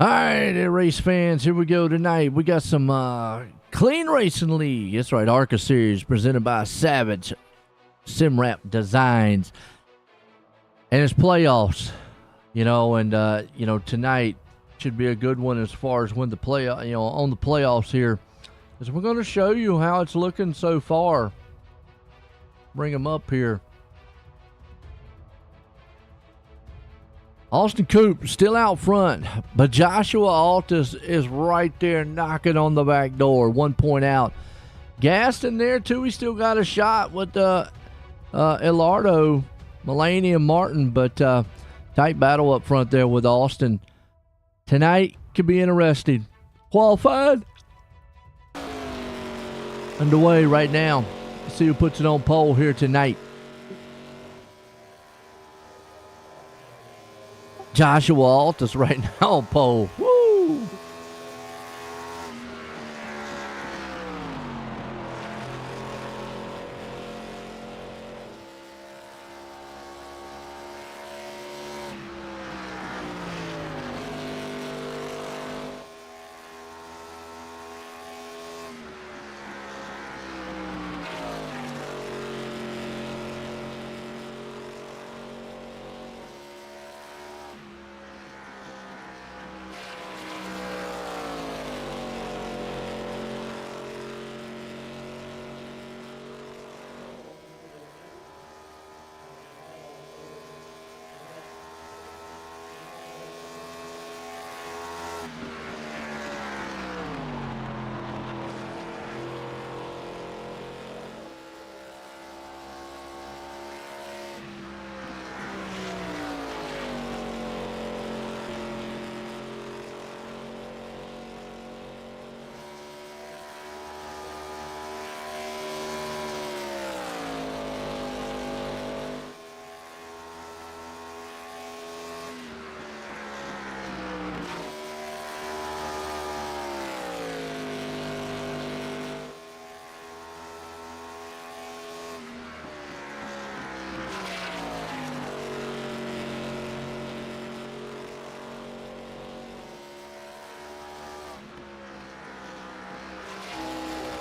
All right, race fans, here we go tonight. We got some Clean Racing League. That's right, ARCA Series presented by Savage Simrap Designs. And it's playoffs, and tonight should be a good one as far as when the on the playoffs here. Because we're going to show you how it's looking so far. Bring them up here. Austin Coop still out front, but Joshua Altus is right there knocking on the back door, 1 point out. Gaston there too, he still got a shot with Elardo, Mulaney, and Martin, but tight battle up front there with Austin. Tonight could be interesting. Qualified. Underway right now. Let's see who puts it on pole here tonight. Joshua Altus right now on pole. Woo!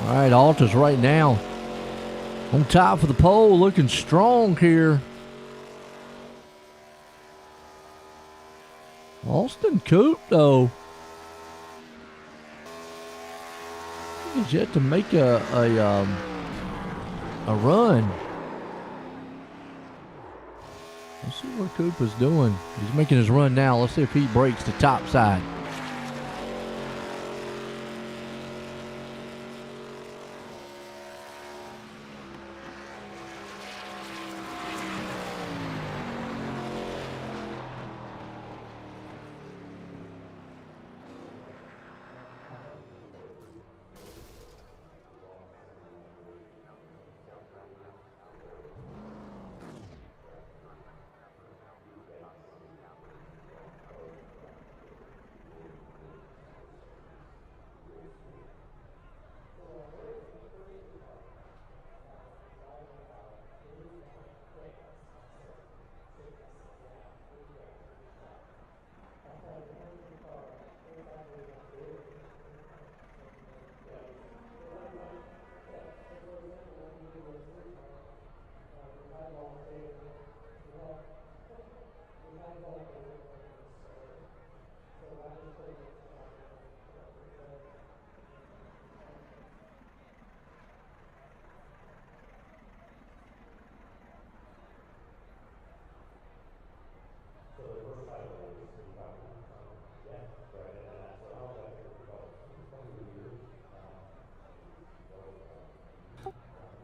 All right, Altus right now on top of the pole, looking strong here. Austin Coop, though, he's yet to make a run. Let's see what Coop is doing. He's making his run now. Let's see if he breaks the top side.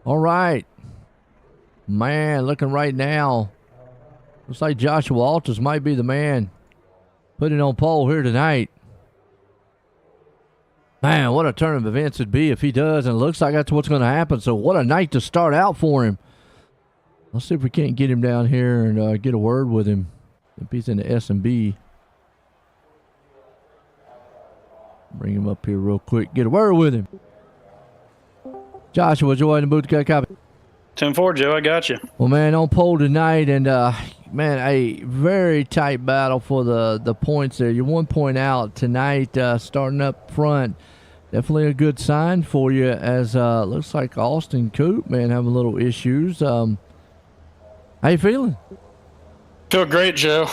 All right. Man, looking right now. Looks like Joshua Altus might be the man putting on pole here tonight. Man, what a turn of events it'd be if he does, and it looks like that's what's going to happen. So what a night to start out for him. Let's see if we can't get him down here and get a word with him. If he's in the S&B. Bring him up here real quick. Get a word with him. Joshua, Joy in the booth. Got a copy. 10-4, Joe. I got you. Well, man, on pole tonight, and man, a very tight battle for the points there. You're 1 point out tonight, starting up front. Definitely a good sign for you, as looks like Austin Coop, man, having little issues. How you feeling? Feel great, Joe.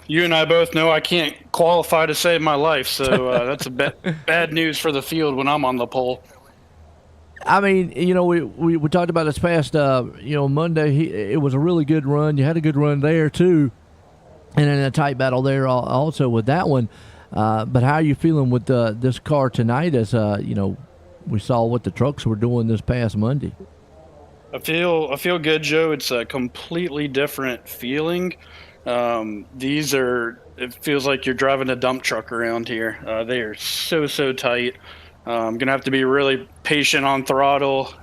You and I both know I can't qualify to save my life, so that's a bad news for the field when I'm on the pole. I mean, we talked about this past, Monday. It was a really good run. You had a good run there, too. And then a tight battle there also with that one. But how are you feeling with this car tonight as, we saw what the trucks were doing this past Monday? I feel good, Joe. It's a completely different feeling. It feels like you're driving a dump truck around here. They are so tight. I'm going to have to be really patient on throttle,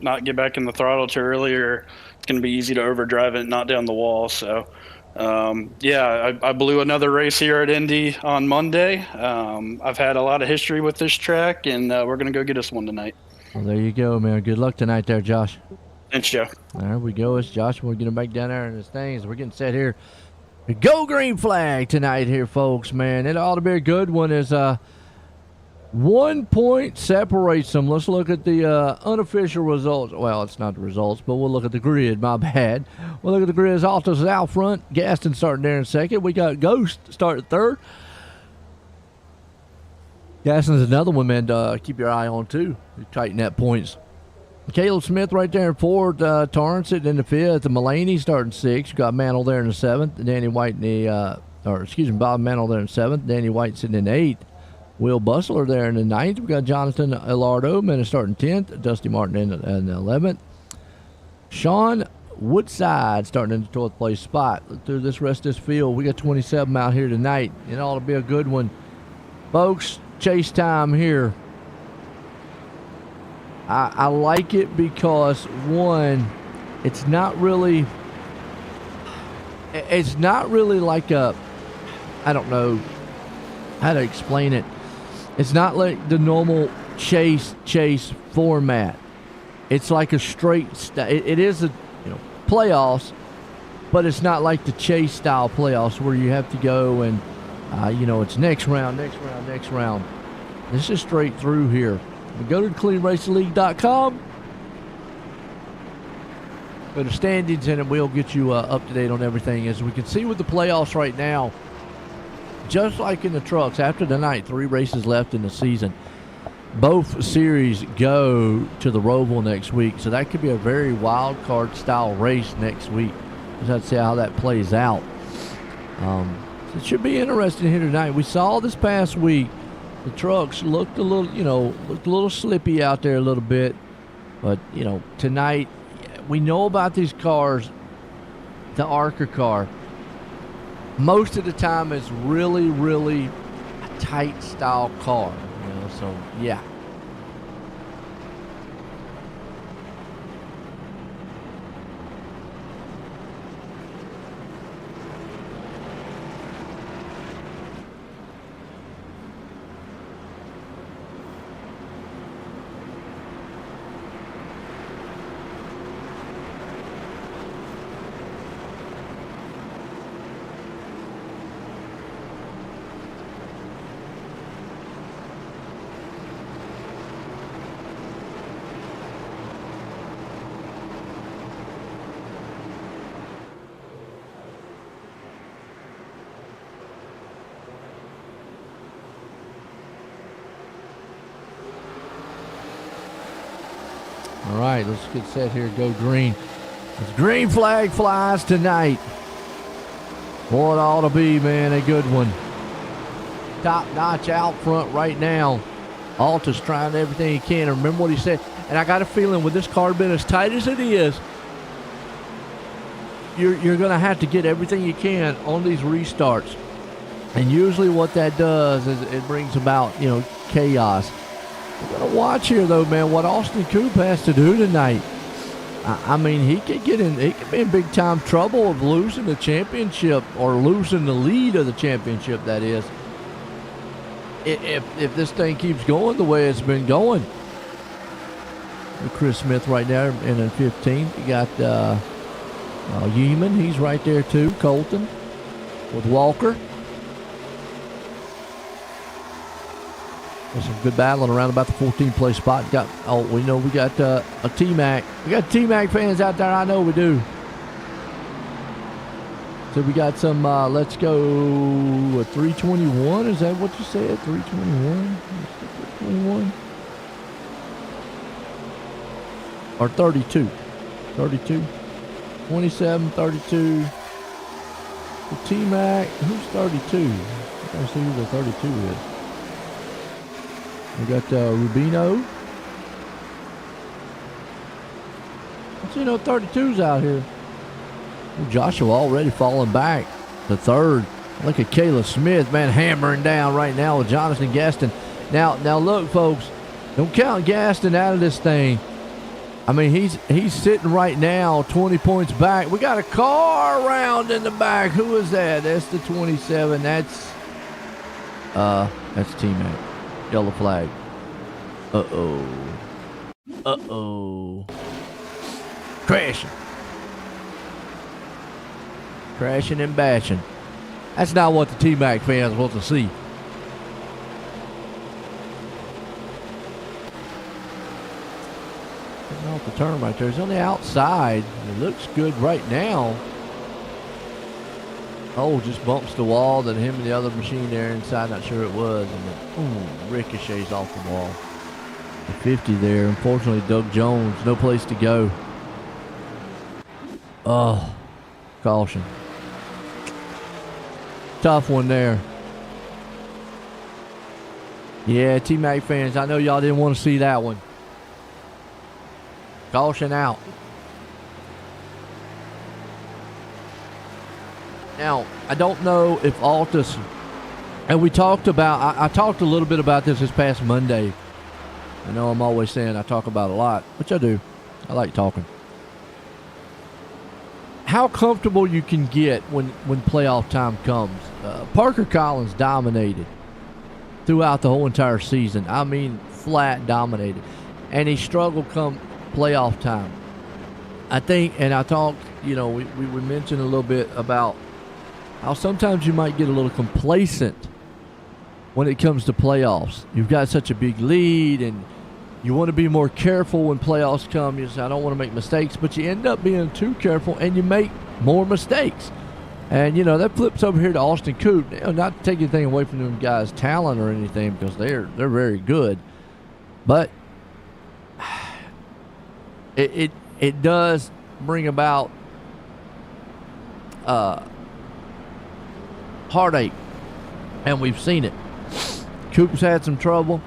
not get back in the throttle too early, or it's going to be easy to overdrive it and not down the wall. So, I blew another race here at Indy on Monday. I've had a lot of history with this track, and we're going to go get us one tonight. Well, there you go, man. Good luck tonight there, Josh. Thanks, Joe. There we go. It's Josh. We're getting back down there in his things. We're getting set here. Go green flag tonight here, folks, man. It ought to be a good one. As 1 point separates them. Let's look at the unofficial results. Well, it's not the results, but we'll look at the grid. My bad. We'll look at the grid. Altus is out front. Gaston starting there in second. We got Ghost starting third. Gaston's another one, man, to keep your eye on, too. You tighten that points. Caleb Smith right there in fourth. Torrance sitting in the fifth. Mulaney starting sixth. You got Mantle there in the seventh. Danny White in the, Bob Mantle there in seventh. Danny White sitting in eighth. Will Bustler there in the ninth. We got Jonathan Elardo, man, starting 10th. Dusty Martin in the 11th. Sean Woodside starting in the 12th place spot. Look through this rest of this field. We got 27 out here tonight. It ought to be a good one. Folks, chase time here. I like it because, one, it's not really like a, I don't know how to explain it. It's not like the normal chase format. It's like a straight, it is a playoffs, but it's not like the chase style playoffs where you have to go and, it's next round. This is straight through here. Go to cleanracingleague.com. Go to standings, and we'll get you up to date on everything. As we can see with the playoffs right now, just like in the trucks, after tonight, 3 races left in the season. Both series go to the Roval next week, so that could be a very wild card style race next week. Just have to see how that plays out. So it should be interesting here tonight. We saw this past week the trucks looked a little slippy out there a little bit, but tonight we know about these cars. The ARCA car, most of the time, is really a tight style car. So yeah. All right, let's get set here. Go green. This green flag flies tonight. Boy, it ought to be, man, a good one. Top notch out front right now. Alta's trying everything he can. And remember what he said. And I got a feeling with this car being as tight as it is, you're going to have to get everything you can on these restarts. And usually what that does is it brings about, chaos. We're going to watch here, though, man, what Austin Coop has to do tonight. I mean, he could be in big-time trouble of losing the championship, or losing the lead of the championship, that is, if this thing keeps going the way it's been going. Chris Smith right there in 15th. You got Yeeman, he's right there too. Colton with Walker. There's some good battling around about the 14th place spot. We got a T-Mac. We got T-Mac fans out there. I know we do. So we got some, let's go, 321. Is that what you said? 321? 321? Or 32? 32? 27, 32. The T-Mac, who's 32? I gotta see who the 32 is. We got Rubino. Let's 32's out here. Joshua already falling back to third. Look at Kayla Smith, man, hammering down right now with Jonathan Gaston. Now look, folks, don't count Gaston out of this thing. I mean, he's sitting right now 20 points back. We got a car around in the back. Who is that? That's the 27. That's T-Mac. Yellow flag. Uh-oh. Crashing and bashing. That's not what the T-Mac fans want to see. Getting off the turn right there. He's on the outside. It looks good right now. Oh, just bumps the wall. Then him and the other machine there inside. Not sure it was. And then, ricochets off the wall. The 50 there. Unfortunately, Doug Jones, no place to go. Oh, caution. Tough one there. Yeah, T-Mac fans, I know y'all didn't want to see that one. Caution out. Now, I don't know if Altus, and we talked about, I talked a little bit about this past Monday. I know I'm always saying I talk about a lot, which I do. I like talking. How comfortable you can get when playoff time comes. Parker Collins dominated throughout the whole entire season. I mean, flat dominated. And he struggled come playoff time. I think, and I talked, we mentioned a little bit about how sometimes you might get a little complacent when it comes to playoffs. You've got such a big lead, and you want to be more careful when playoffs come. You say, I don't want to make mistakes, but you end up being too careful, and you make more mistakes. And, that flips over here to Austin Coop. Not to take anything away from them guys' talent or anything, because they're very good. But it does bring about heartache, and we've seen it. Coop's had some trouble.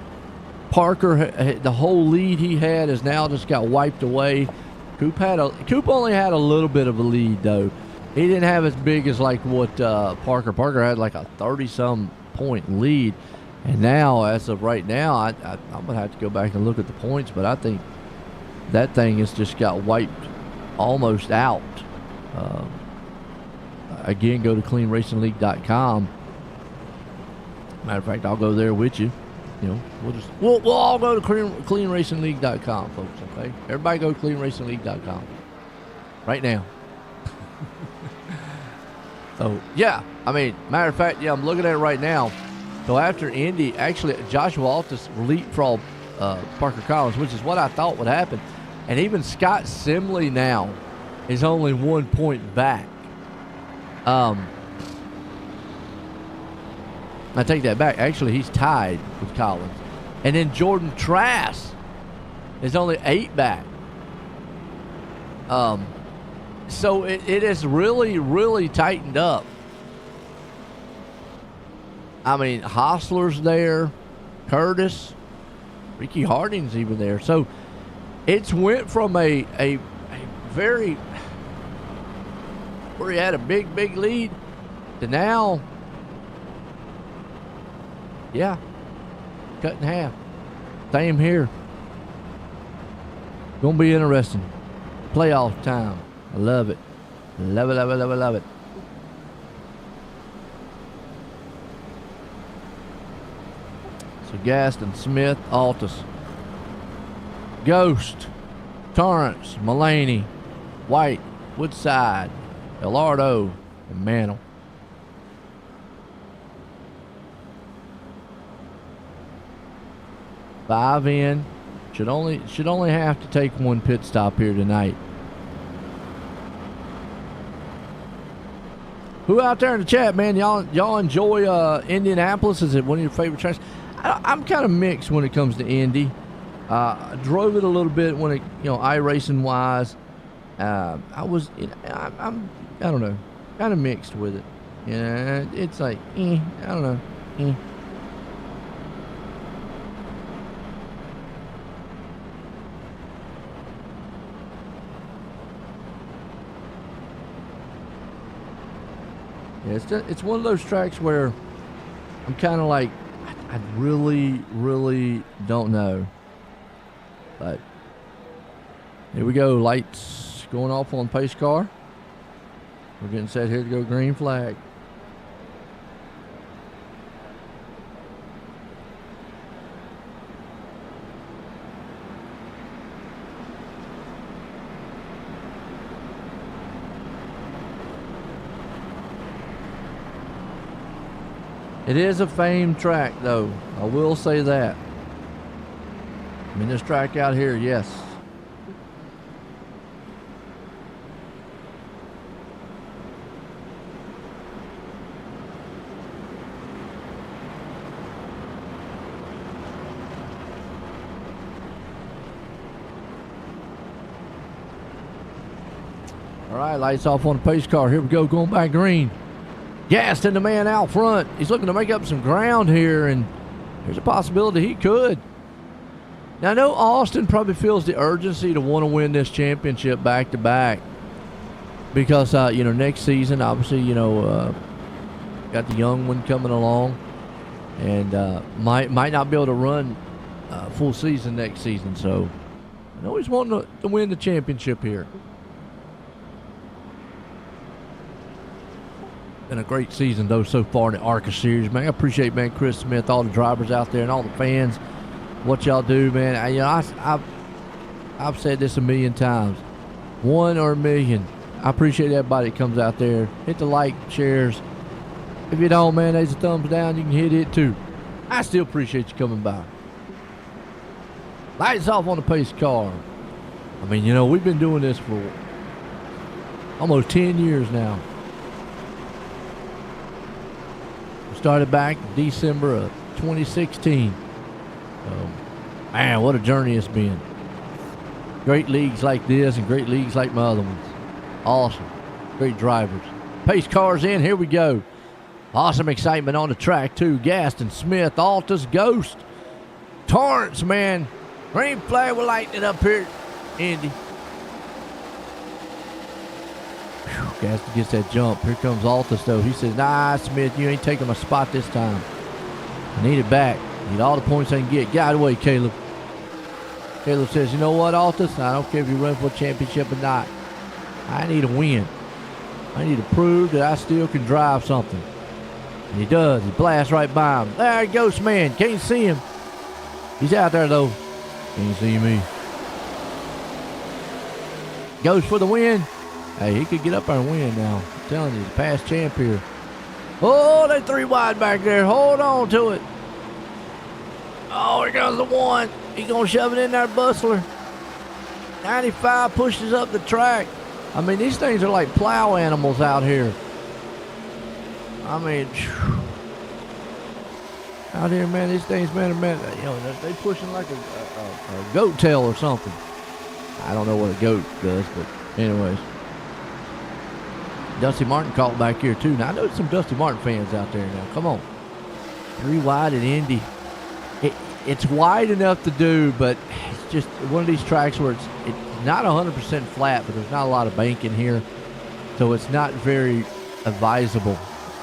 Parker, the whole lead he had has now just got wiped away. Coop only had a little bit of a lead, though. He didn't have as big as like what Parker. Parker had like a 30-some point lead, and now, as of right now, I'm gonna have to go back and look at the points, but I think that thing has just got wiped almost out. Again, go to cleanracingleague.com. Matter of fact, I'll go there with you. We'll all go to cleanracingleague.com, folks, okay? Everybody go to cleanracingleague.com right now. So, yeah, I mean, matter of fact, I'm looking at it right now. So after Indy, actually, Joshua Altus leapfrogged Parker Collins, which is what I thought would happen. And even Scott Simley now is only 1 point back. I take that back. Actually, he's tied with Collins. And then Jordan Trask is only 8 back. So it is really, really tightened up. I mean, Hostler's there. Curtis. Ricky Harding's even there. So it's went from a very, where he had a big, big lead to now, cut in half. Same here. Gonna be interesting. Playoff time. I love it. Love it, love it, love it, love it. So Gaston, Smith, Altus, Ghost, Torrance, Mulaney, White, Woodside, Elardo, and Mantle. Five in. Should only have to take one pit stop here tonight. Who out there in the chat, man? Y'all enjoy Indianapolis? Is it one of your favorite tracks? I'm kind of mixed when it comes to Indy. I drove it a little bit when it, iRacing wise. I don't know, kind of mixed with it. Yeah, it's like, I don't know. Yeah, it's one of those tracks where I'm kind of like, I really, really don't know. But here we go. Lights going off on pace car. We're getting set here to go green flag. It is a famed track, though. I will say that. I mean, this track out here, yes. All right, lights off on the pace car. Here we go, going back green. Gassed in the man out front. He's looking to make up some ground here, and there's a possibility he could. Now, I know Austin probably feels the urgency to want to win this championship back-to-back because, next season, obviously, got the young one coming along and might not be able to run full season next season. So, I know he's wanting to win the championship here. Been a great season, though, so far in the ARCA Series, man. I appreciate, man, Chris Smith, all the drivers out there, and all the fans. What y'all do, man. I've said this a million times. 1 or a million. I appreciate everybody that comes out there. Hit the like, shares. If you don't, man, there's a thumbs down. You can hit it, too. I still appreciate you coming by. Lights off on the pace car. I mean, we've been doing this for almost 10 years now. Started back December of 2016. Man, what a journey it's been. Great leagues like this and great leagues like my other ones. Awesome. Great drivers. Pace cars in. Here we go. Awesome excitement on the track, too. Gaston, Smith, Altus, Ghost. Torrance, man. Green flag, we're lighting it up here. Indy. Gaston gets that jump. Here comes Altus, though. He says, nah, Smith, you ain't taking my spot this time. I need it back. Need all the points I can get. Get out of the way, Caleb. Caleb says, you know what, Altus? I don't care if you run for a championship or not. I need a win. I need to prove that I still can drive something. And he does. He blasts right by him. There he goes, man. Can't see him. He's out there, though. Can't see me. Goes for the win. Hey, he could get up there and win now. I'm telling you, he's a past champ here. Oh, they're 3 wide back there. Hold on to it. Oh, here comes the one. He's going to shove it in there, Bustler. 95 pushes up the track. I mean, these things are like plow animals out here. I mean, out here, man, these things, man, they pushing like a goat tail or something. I don't know what a goat does, but anyways. Dusty Martin caught back here, too. Now, I know there's some Dusty Martin fans out there now. Come on. 3 wide at Indy. It's wide enough to do, but it's just one of these tracks where it's not 100% flat, but there's not a lot of banking here. So it's not very advisable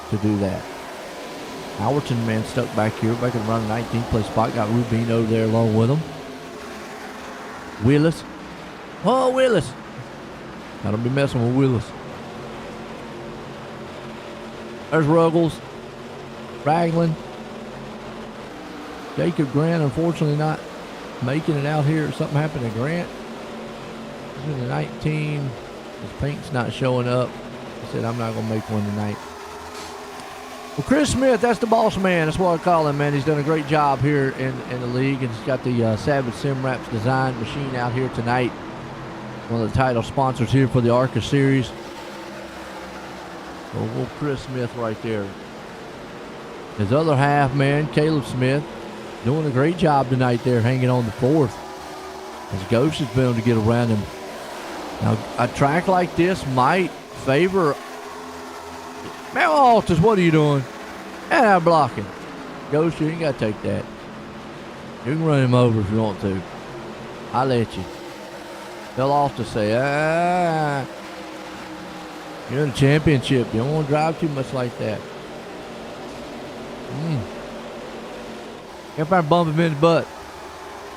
to do that. Alberton, man, stuck back here. Back in around the 19th place spot. Got Rubino there along with him. Willis. Oh, Willis. Gotta be messing with Willis. There's Ruggles, Ragland, Jacob Grant, unfortunately not making it out here. Something happened to Grant. He's in the 19. His paint's not showing up. He said, I'm not going to make one tonight. Well, Chris Smith, that's the boss man. That's what I call him, man. He's done a great job here in the league, and he's got the Savage Sim Wraps design machine out here tonight. One of the title sponsors here for the ARCA Series. So, well, Chris Smith right there. His other half, man, Caleb Smith, doing a great job tonight there, hanging on the fourth. As Ghost has been able to get around him. Now, a track like this might favor. Man, Altus, what are you doing? And I'm blocking. Ghost, you ain't got to take that. You can run him over if you want to. I'll let you. Tell Altus say, you're in the championship. You don't want to drive too much like that. Get up there and bump him in the butt.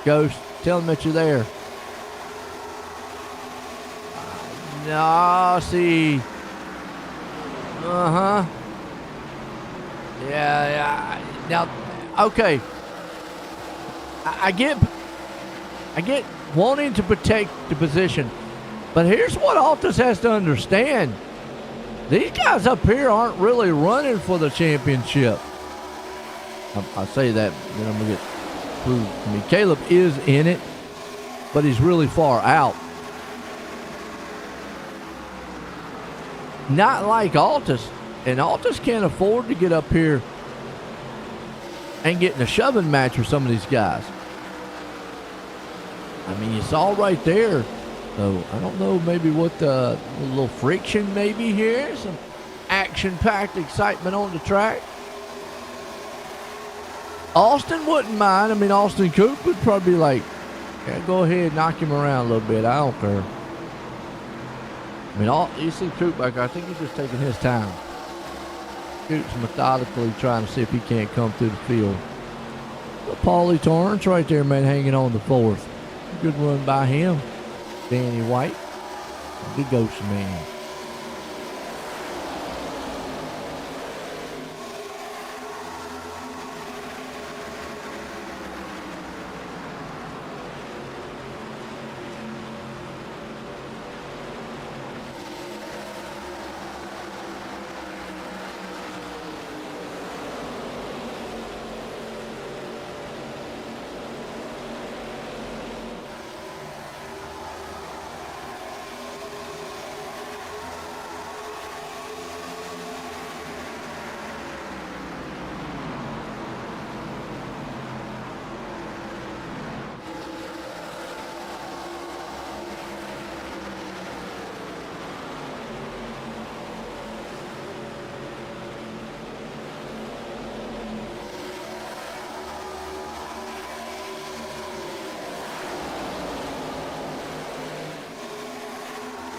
Ghost, tell him that you're there. No, see. Yeah. Now, okay. I get wanting to protect the position, but here's what Altus has to understand. These guys up here aren't really running for the championship. I say that, then I'm going to get proved. I mean, Caleb is in it, but he's really far out. Not like Altus. And Altus can't afford to get up here and get in a shoving match with some of these guys. I mean, you saw right there. So, I don't know, maybe what a little friction maybe here. Some action-packed excitement on the track. Austin wouldn't mind. I mean, Austin Coop would probably be like, yeah, go ahead, knock him around a little bit. I don't care. I mean, you see Coop back there, I think he's just taking his time. Coop's methodically trying to see if he can't come through the field. But Paulie Torrance right there, man, hanging on the fourth. Good run by him. Danny White. Good Ghost man.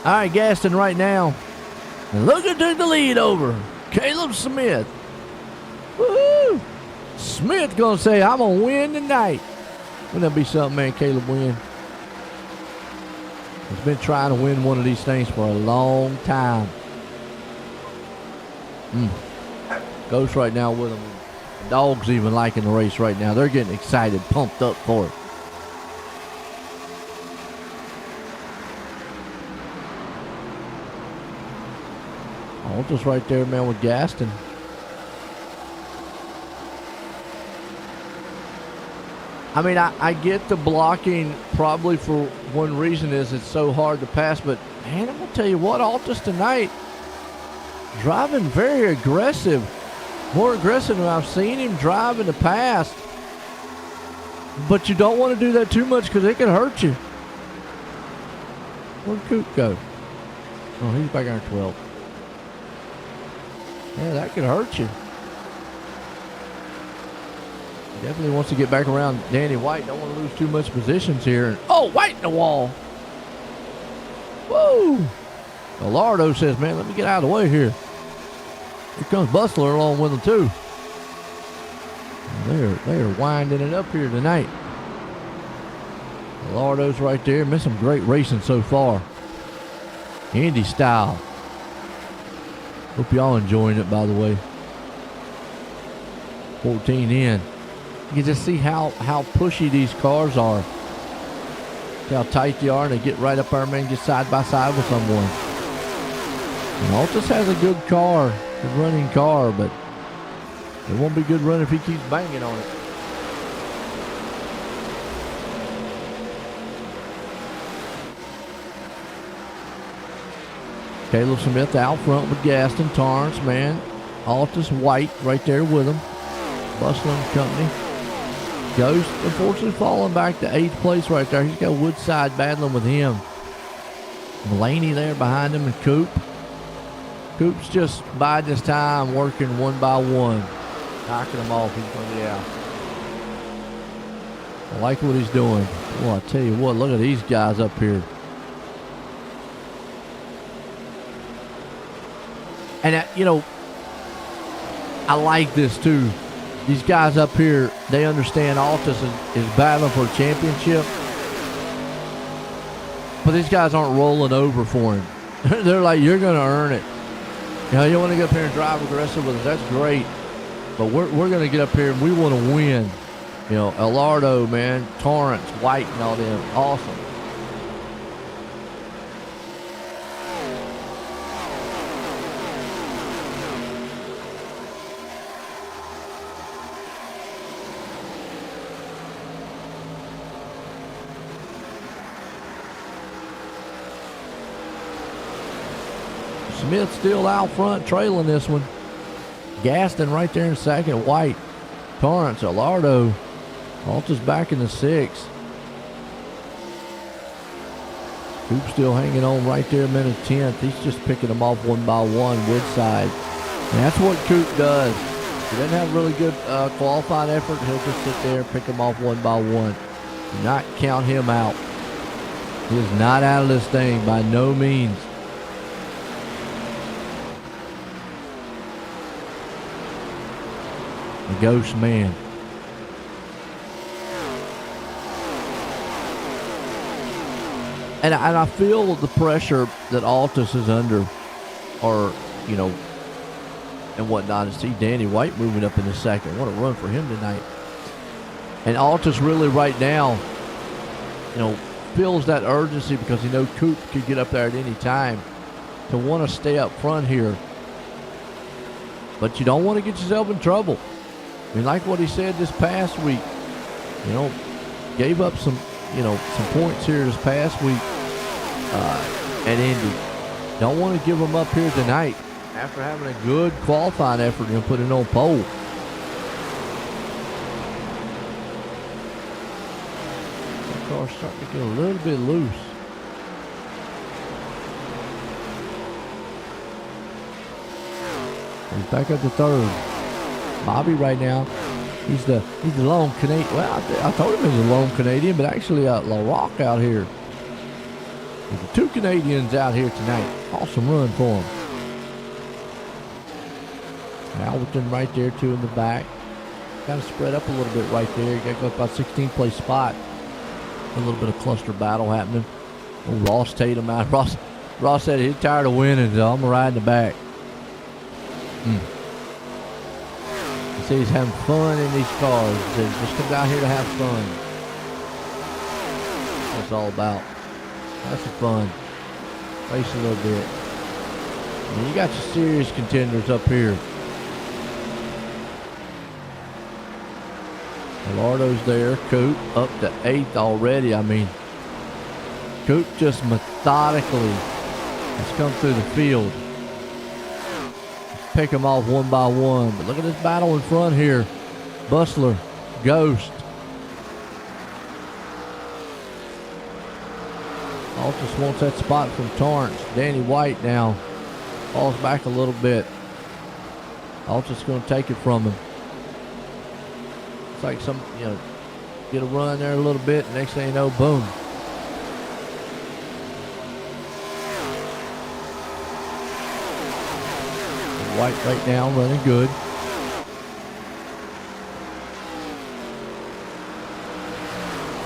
All right, Gaston right now. And looking to the lead over. Caleb Smith. Woo! Smith going to say, I'm going to win tonight. Wouldn't that be something, man, Caleb win? He's been trying to win one of these things for a long time. Ghost right now with him. The dog's even liking the race right now. They're getting excited, pumped up for it. Altus right there, man, with Gaston. I mean, I get the blocking probably for one reason is it's so hard to pass, but man, I'm going to tell you what, Altus tonight, driving very aggressive. More aggressive than I've seen him drive in the past. But you don't want to do that too much because it can hurt you. Where'd Coop go? Oh, he's back on 12. Yeah, that could hurt you. Definitely wants to get back around Danny White. Don't want to lose too much positions here. Oh, White in the wall. Whoa. Alardo says, man, let me get out of the way here. Here comes Bustler along with him, too. They are winding it up here tonight. Alardo's right there. Been some great racing so far. Indy style. Hope y'all enjoying it, by the way. 14 in. You can just see how pushy these cars are. See how tight they are, and they get right up there, man, get side by side with someone. And Altus has a good car, good running car, but it won't be good running if he keeps banging on it. Caleb Smith out front with Gaston. Torrance, man. Altus White right there with him. Bustling company. Ghost, unfortunately, falling back to 8th place right there. He's got Woodside battling with him. Blaney there behind him, and Coop. Coop's just biding his time, working one by one. Knocking them off. He's going, yeah. I like what he's doing. Well, I tell you what, look at these guys up here. And, you know, I like this too. These guys up here, they understand Altus is battling for a championship. But these guys aren't rolling over for him. They're like, you're going to earn it. You know, you want to get up here and drive aggressive with us. That's great. But we're going to get up here and we want to win. You know, Elardo, man, Torrance, White, and all them. Awesome. Smith still out front, trailing this one. Gaston right there in second. White, Torrance, Elardo. Altus back in the 6th. Coop still hanging on right there, minute 10th. He's just picking them off one by one, Woodside. And that's what Coop does. He doesn't have really good qualifying effort. He'll just sit there and pick them off one by one. Do not count him out. He is not out of this thing by no means. The Ghost Man. And I feel the pressure that Altus is under, or, you know, and whatnot. And see Danny White moving up in the 2nd. What a run for him tonight. And Altus really right now, you know, feels that urgency because he knows Coop could get up there at any time to want to stay up front here. But you don't want to get yourself in trouble. I mean, like what he said this past week, you know, gave up some points here this past week at Indy. Don't want to give them up here tonight after having a good qualifying effort and putting it on pole. The car's starting to get a little bit loose. He's back up to 3rd. Bobby right now, he's the lone Canadian. Well, I told him he was a lone Canadian, but actually LaRock out here. There's 2 Canadians out here tonight. Awesome run for him. Alberton right there, 2 in the back. Kind of spread up a little bit right there. You got to go up about 16th place spot. A little bit of cluster battle happening. Oh, Ross Tatum out. Ross said he's tired of winning, so I'm going to ride in the back. See, he's having fun in these cars. He says, just come down here to have fun. That's what it's all about. That's the fun. Race a little bit. And you got your serious contenders up here. Elardo's there. Coop up to 8th already. I mean, Coop just methodically has come through the field. Pick them off one by one. But look at this battle in front here. Bustler, Ghost. Altus wants that spot from Torrance. Danny White now falls back a little bit. Altus going to take it from him. It's like some, you know, get a run there a little bit. Next thing you know, boom. White right now running good.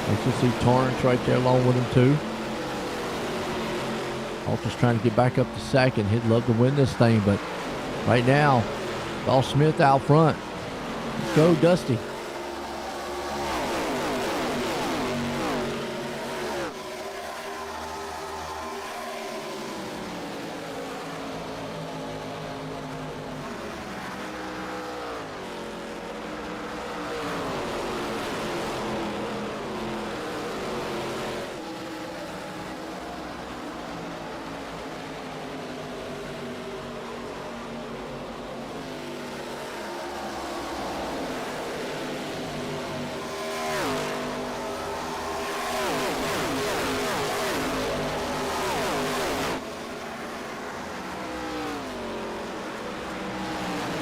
Let's just see Torrance right there along with him too. Altus trying to get back up to 2nd. He'd love to win this thing, but right now, it's all Smith out front. Let's go, Dusty.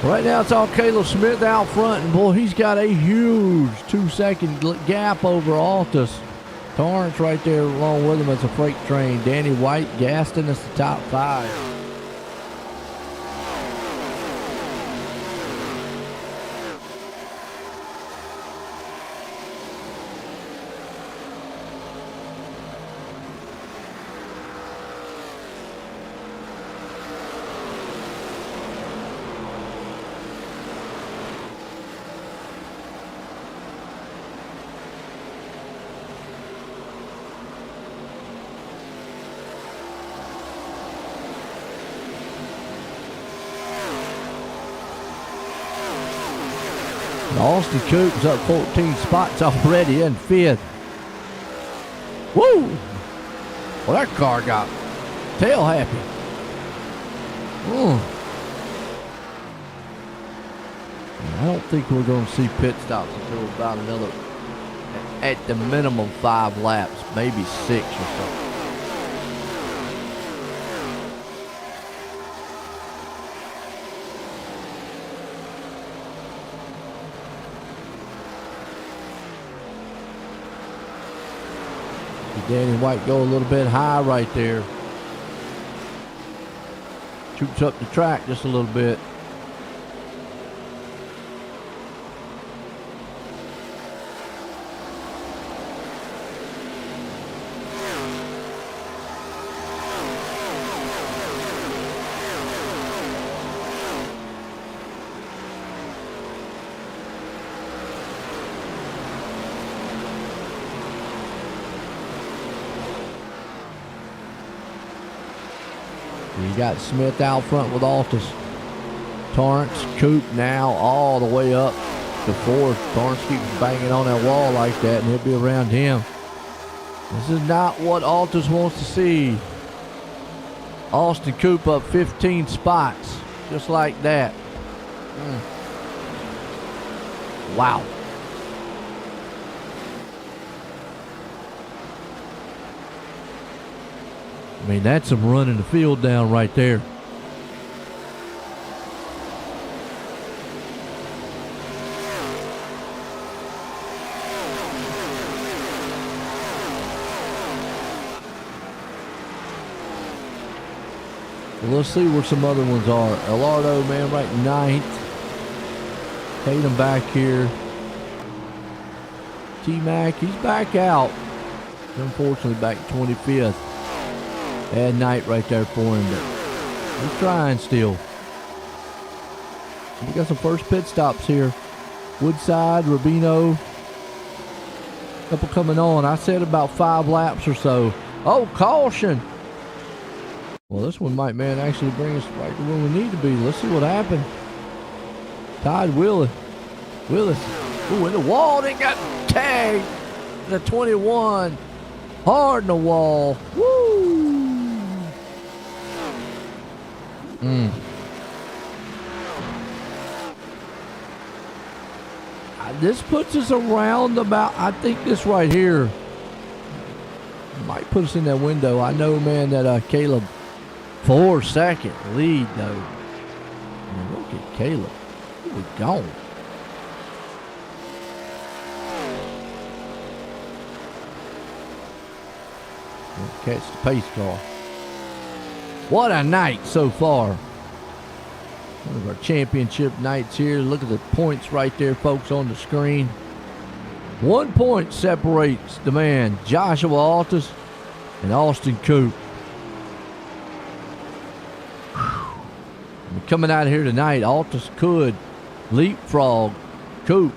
Right now it's all Caleb Smith out front, and boy, he's got a huge 2-second gap over Altus. Torrance right there along with him as a freight train. Danny White, Gaston is the top 5. Austin Coop's up 14 spots already in 5th. Woo! Well, that car got tail happy. I don't think we're going to see pit stops until about another, at the minimum, 5 laps, maybe 6 or so. Danny White go a little bit high right there. Shoots up the track just a little bit. You got Smith out front with Altus. Torrance, Coop now all the way up to 4th. Torrance keeps banging on that wall like that, and he'll be around him. This is not what Altus wants to see. Austin Coop up 15 spots, just like that. Wow. I mean, that's some running the field down right there. Well, let's see where some other ones are. Elardo, man, right 9th. Tatum back here. T-Mac, he's back out. Unfortunately, back 25th. Bad night right there for him, but he's trying still. We got some first pit stops here. Woodside, Rubino. Couple coming on. I said about 5 laps or so. Oh, caution. Well, this one might, man, actually bring us right to where we need to be. Let's see what happened. Todd Willis. Ooh, in the wall. They got tagged. The 21. Hard in the wall. Woo. This puts us around about, I think this right here might put us in that window. I know, man, that Caleb 4-second lead, though. Man, look at Caleb. He's gone. Catch the pace car. What a night so far. One of our championship nights here. Look at the points right there, folks, on the screen. 1 point separates the man, Joshua Altus and Austin Coop. Coming out here tonight, Altus could leapfrog Coop.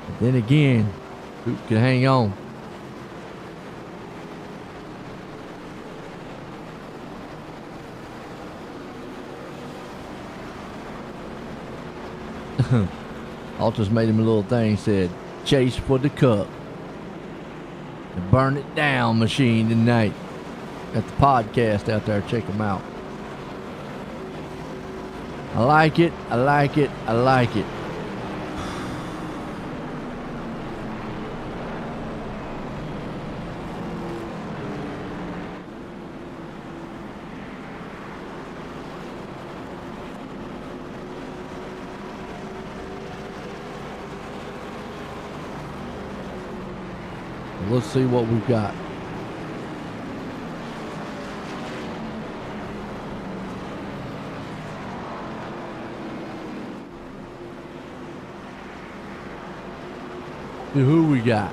But then again, Coop can hang on. Altus made him a little thing, said, chase for the cup. The burn it down machine tonight. Got the podcast out there. Check them out. I like it. I like it. I like it. Let's see what we've got. See who we got.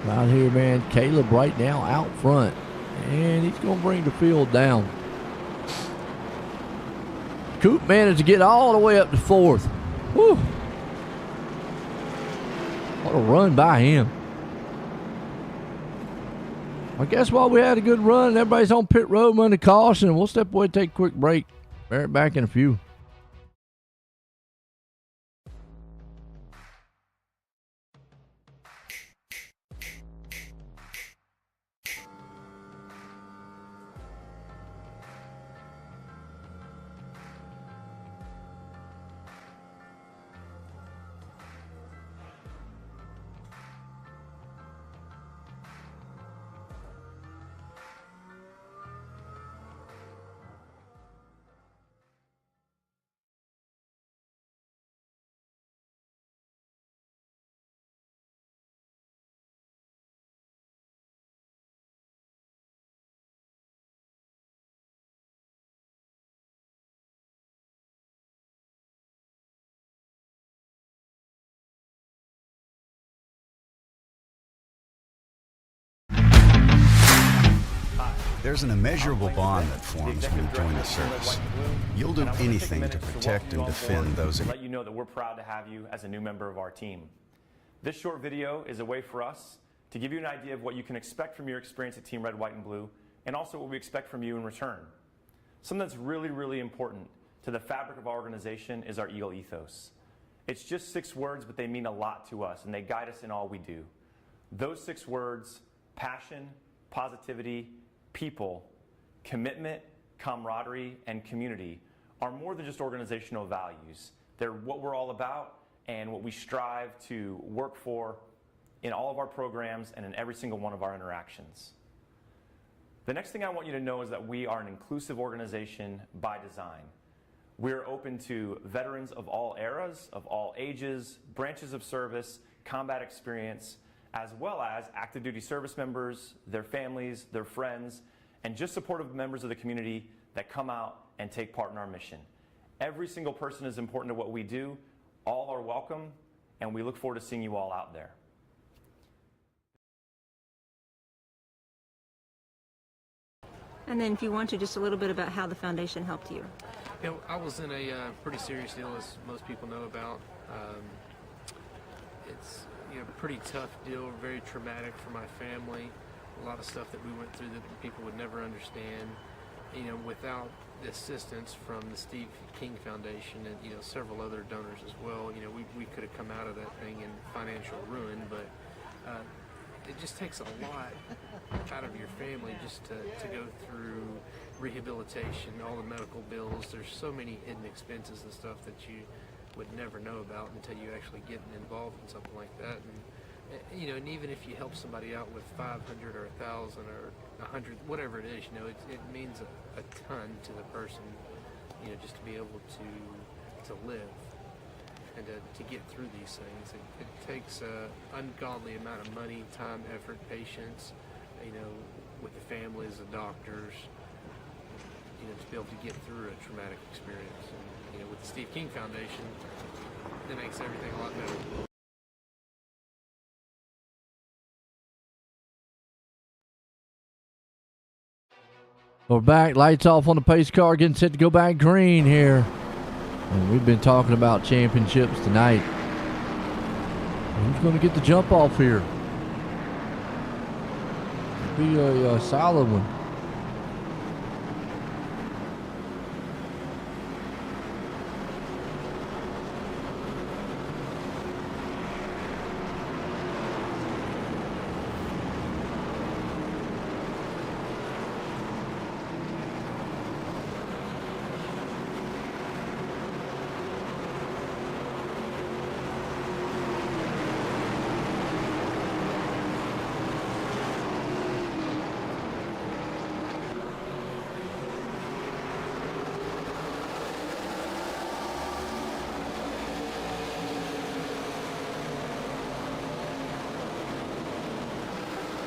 Out here, man, Caleb right now out front. And he's going to bring the field down. Coop managed to get all the way up to 4th. Whew. What a run by him. I guess while we had a good run, everybody's on pit road running caution. We'll step away and take a quick break. Be right back in a few. There's an immeasurable bond that forms when you join the service. You'll do anything to protect and defend those. Let you know that we're proud to have you as a new member of our team. This short video is a way for us to give you an idea of what you can expect from your experience at Team Red, White, and Blue, and also what we expect from you in return. Something that's really, really important to the fabric of our organization is our Eagle ethos. It's just 6 words, but they mean a lot to us, and they guide us in all we do. Those 6 words: passion, positivity, people, commitment, camaraderie, and community are more than just organizational values. They're what we're all about and what we strive to work for in all of our programs and in every single one of our interactions. The next thing I want you to know is that we are an inclusive organization by design. We're open to veterans of all eras, of all ages, branches of service, combat experience, as well as active duty service members, their families, their friends, and just supportive members of the community that come out and take part in our mission. Every single person is important to what we do. All are welcome, and we look forward to seeing you all out there. And then if you want to, just a little bit about how the foundation helped you. You know, I was in a pretty serious deal, as most people know about. It's a pretty tough deal, very traumatic for my family. A lot of stuff that we went through that people would never understand. Without the assistance from the Steve King Foundation and several other donors as well, we could have come out of that thing in financial ruin. But it just takes a lot out of your family just to go through rehabilitation, all the medical bills. There's so many hidden expenses and stuff that you would never know about until you actually get involved in something like that. And even if you help somebody out with 500 or 1,000 or 100, whatever it is, it means a ton to the person, just to be able to live and to get through these things. It takes an ungodly amount of money, time, effort, patience, with the families, the doctors, to be able to get through a traumatic experience. And, with the Steve King Foundation, that makes everything a lot better. We're back. Lights off on the pace car. Getting set to go back green here. And we've been talking about championships tonight. Who's going to get the jump off here? Be a solid one.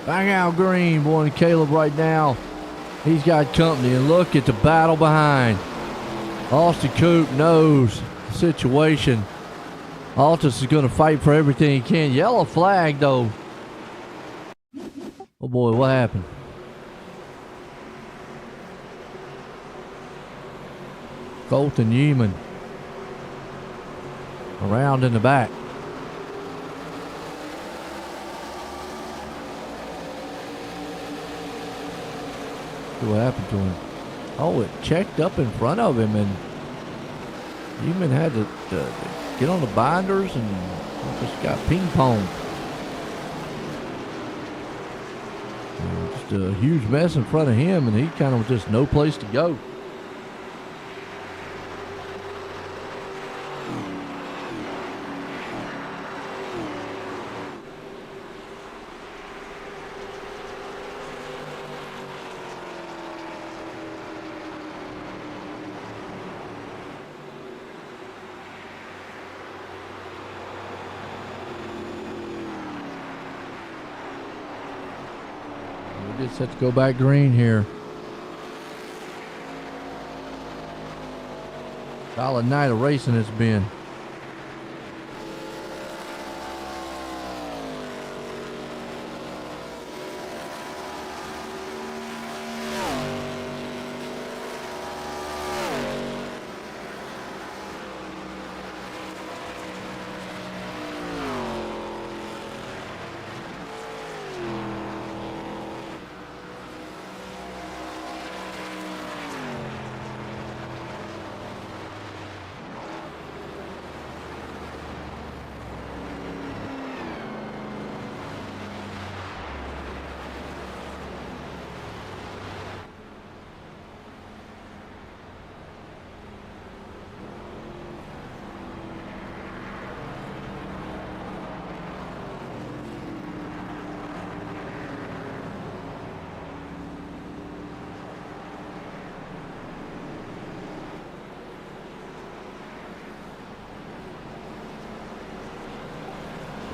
Back out green, boy, and Caleb right now. He's got company, and look at the battle behind. Austin Coop knows the situation. Altus is going to fight for everything he can. Yellow flag, though. Oh, boy, what happened? Colton Yeeman around in the back. See what happened to him. Oh, it checked up in front of him, and Yeeman had to get on the binders and just got ping-ponged. Just a huge mess in front of him, and he kind of just no place to go. We just have to go back green here. Solid night of racing it's been.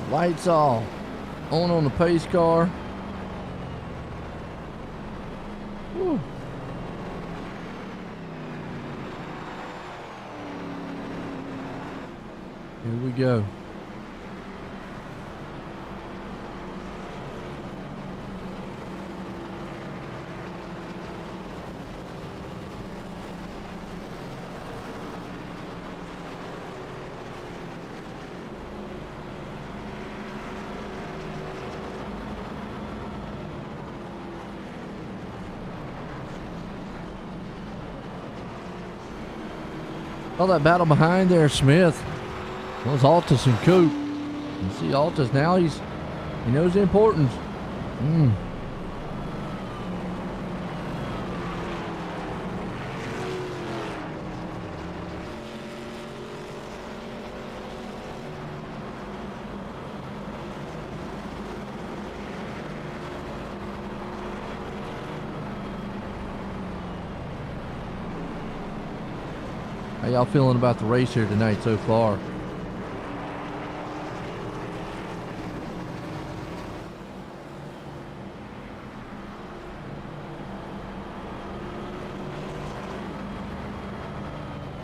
Lights off. On the pace car. Whew. Here we go. Oh, that battle behind there, Smith. Was Altus and Coop. You see Altus now, he knows the importance. How y'all feeling about the race here tonight so far?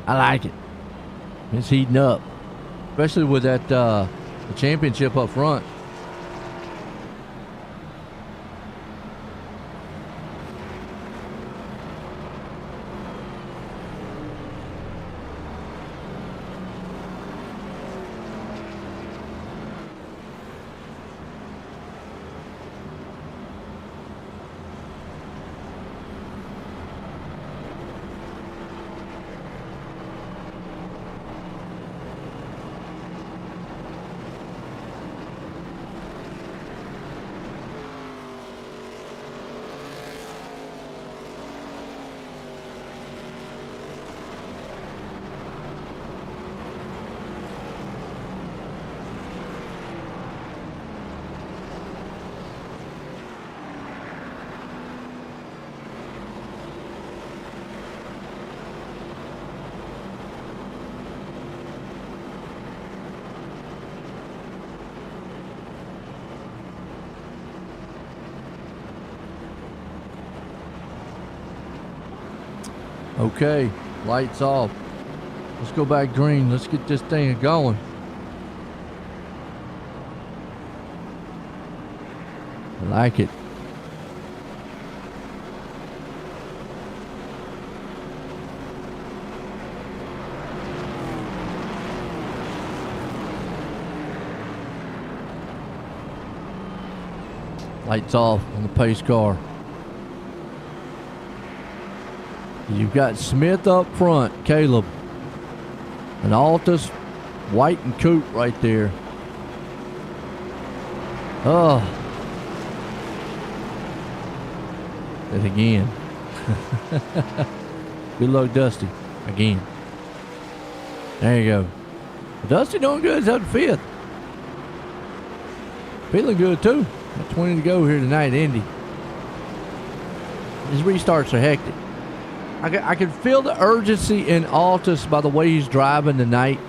I like it. It's heating up, especially with that the championship up front. Okay, lights off. Let's go back green. Let's get this thing going. I like it. Lights off on the pace car. You've got Smith up front, Caleb. And Altus, White, and Coop right there. Oh. And again. Good luck, Dusty. Again. There you go. Dusty doing good. He's up to 5th. Feeling good, too. Got 20 to go here tonight, Indy. His restarts are hectic. I can feel the urgency in Altus by the way he's driving tonight.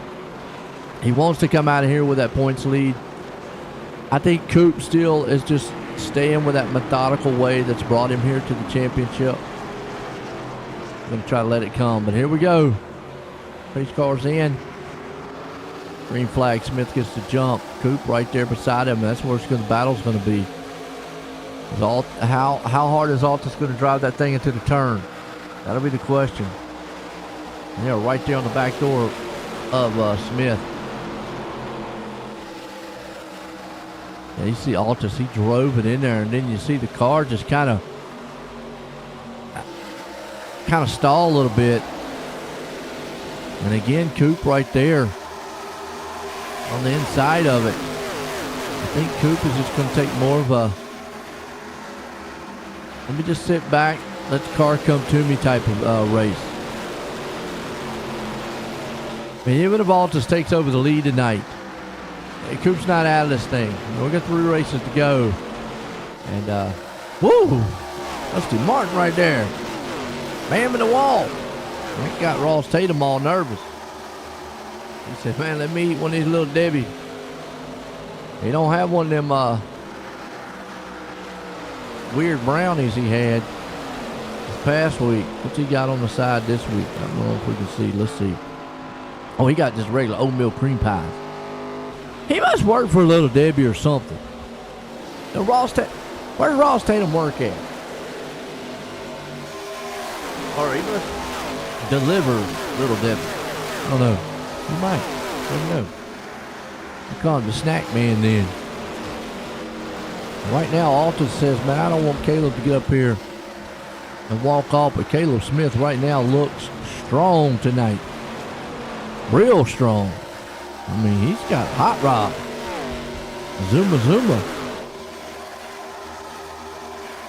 He wants to come out of here with that points lead. I think Coop still is just staying with that methodical way that's brought him here to the championship. I'm going to try to let it come, but here we go. Pace car's in. Green flag, Smith gets the jump. Coop right there beside him. That's where the battle's going to be. How hard is Altus going to drive that thing into the turn? That'll be the question. Yeah, right there on the back door of Smith. Yeah, you see Altus, he drove it in there, and then you see the car just kind of stall a little bit. And again, Coop right there on the inside of it. I think Coop is just going to take more of a, let me just sit back, let the car come to me type of race. I mean, even if Altus takes over the lead tonight, Coop's not out of this thing. We've got 3 races to go. And, woo! Dusty Martin right there. Bam in the wall. That got Ross Tatum all nervous. He said, man, let me eat one of these little Debbie. He don't have one of them weird brownies he had this past week. What's he got on the side this week? I don't know if we can see. Let's see. Oh, he got just regular oatmeal cream pies. He must work for a Little Debbie or something. Now, where's Ross Tatum work at? Or he must deliver Little Debbie. I don't know. He might. I don't know. We call him the snack man then. Right now, Altus says, man, I don't want Caleb to get up here and walk off, but Caleb Smith right now looks strong tonight. Real strong. I mean, he's got hot rod. Zuma.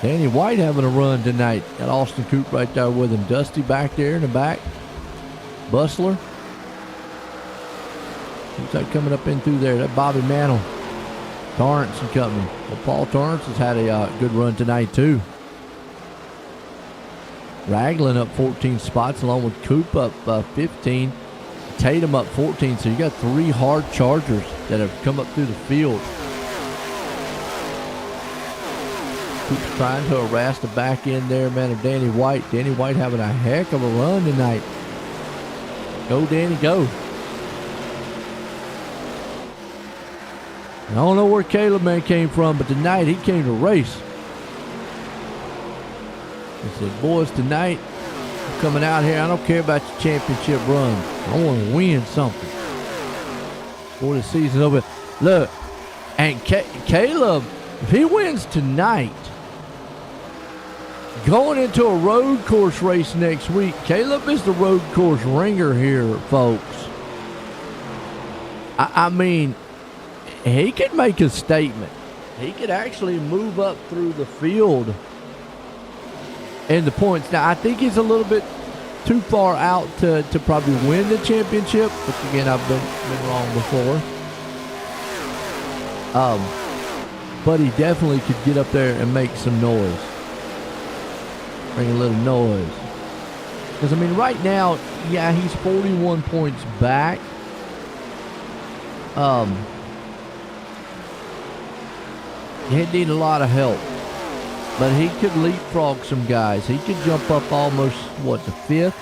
Danny White having a run tonight. Got Austin Coop right there with him. Dusty back there in the back. Bustler. Looks like coming up in through there. That Bobby Mantle. Torrance and company. Well, Paul Torrance has had a good run tonight, too. Raglan up 14 spots along with Coop up 15. Tatum up 14, so you got 3 hard chargers that have come up through the field. Coop's trying to harass the back end there, man, of Danny White. Danny White having a heck of a run tonight. Go, Danny, go. I don't know where Caleb, man, came from, but tonight he came to race. He said, boys, tonight I'm coming out here. I don't care about your championship run. I want to win something before the season's over. Look, and Caleb, if he wins tonight, going into a road course race next week, Caleb is the road course ringer here, folks. I mean, he could make a statement. He could actually move up through the field in the points. Now, I think he's a little bit too far out to probably win the championship, which again I've been wrong before. But he definitely could get up there and make some noise, bring a little noise. Because I mean, right now, yeah, he's 41 points back. He'd need a lot of help. But he could leapfrog some guys. He could jump up almost, to 5th?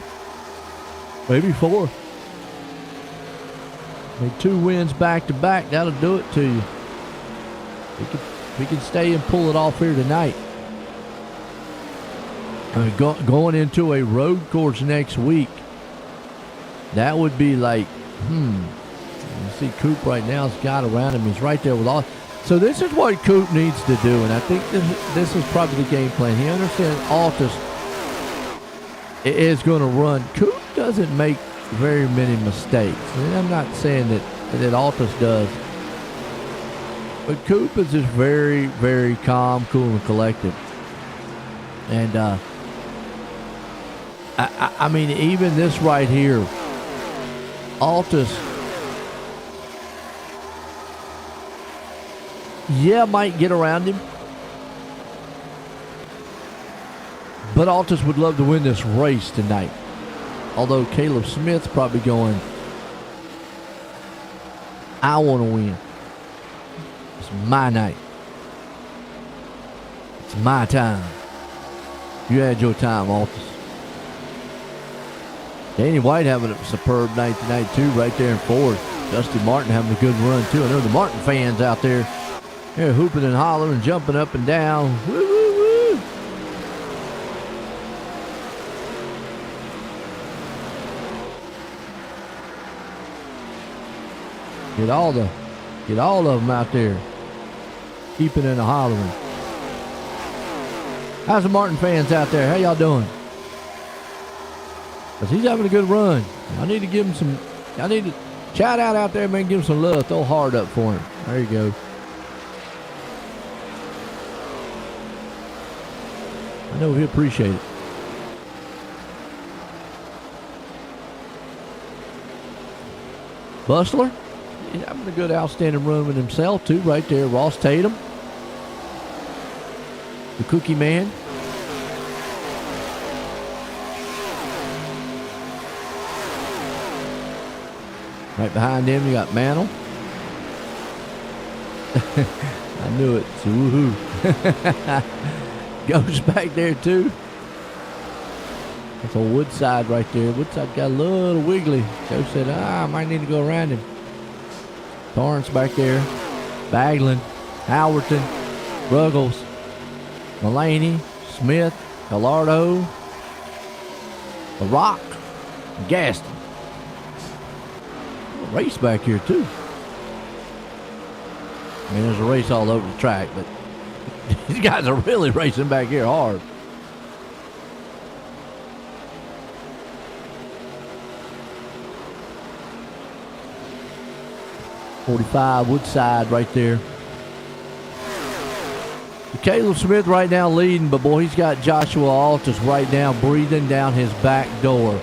maybe 4. Make 2 wins back to back. That'll do it to you. We can stay and pull it off here tonight. Going into a road course next week, that would be like, You see Coop right now has got around him. He's right there with all. So this is what Coop needs to do, and I think this is probably the game plan. He understands Altus is going to run. Coop doesn't make very many mistakes. And I'm not saying that Altus does. But Coop is just very, very calm, cool, and collected. And, I mean, even this right here, Altus, might get around him. But Altus would love to win this race tonight. Although Caleb Smith's probably going, I want to win. It's my night. It's my time. You had your time, Altus. Danny White having a superb night tonight, too, right there in 4th. Dusty Martin having a good run, too. I know the Martin fans out there, they're hooping and hollering, jumping up and down. Woo, woo, woo. Get all of them out there, keeping and hollering. How's the Martin fans out there? How y'all doing? Because he's having a good run. I need to give him some, I need to shout out there, man, give him some love. Throw hard up for him. There you go. I know he appreciate it. Bustler, he's having a good, outstanding run with himself, too, right there. Ross Tatum, the Cookie Man. Right behind him, you got Mantle. I knew it. So woohoo. Goes back there, too. That's a Woodside right there. Woodside got a little wiggly. Joe said, I might need to go around him. Torrance back there. Baglin, Howerton, Ruggles, Mulaney, Smith, Gallardo, The Rock, and Gaston. Race back here, too. I mean, there's a race all over the track, but these guys are really racing back here hard. .45 Woodside right there. Caleb Smith right now leading, but boy, he's got Joshua Altus right now breathing down his back door.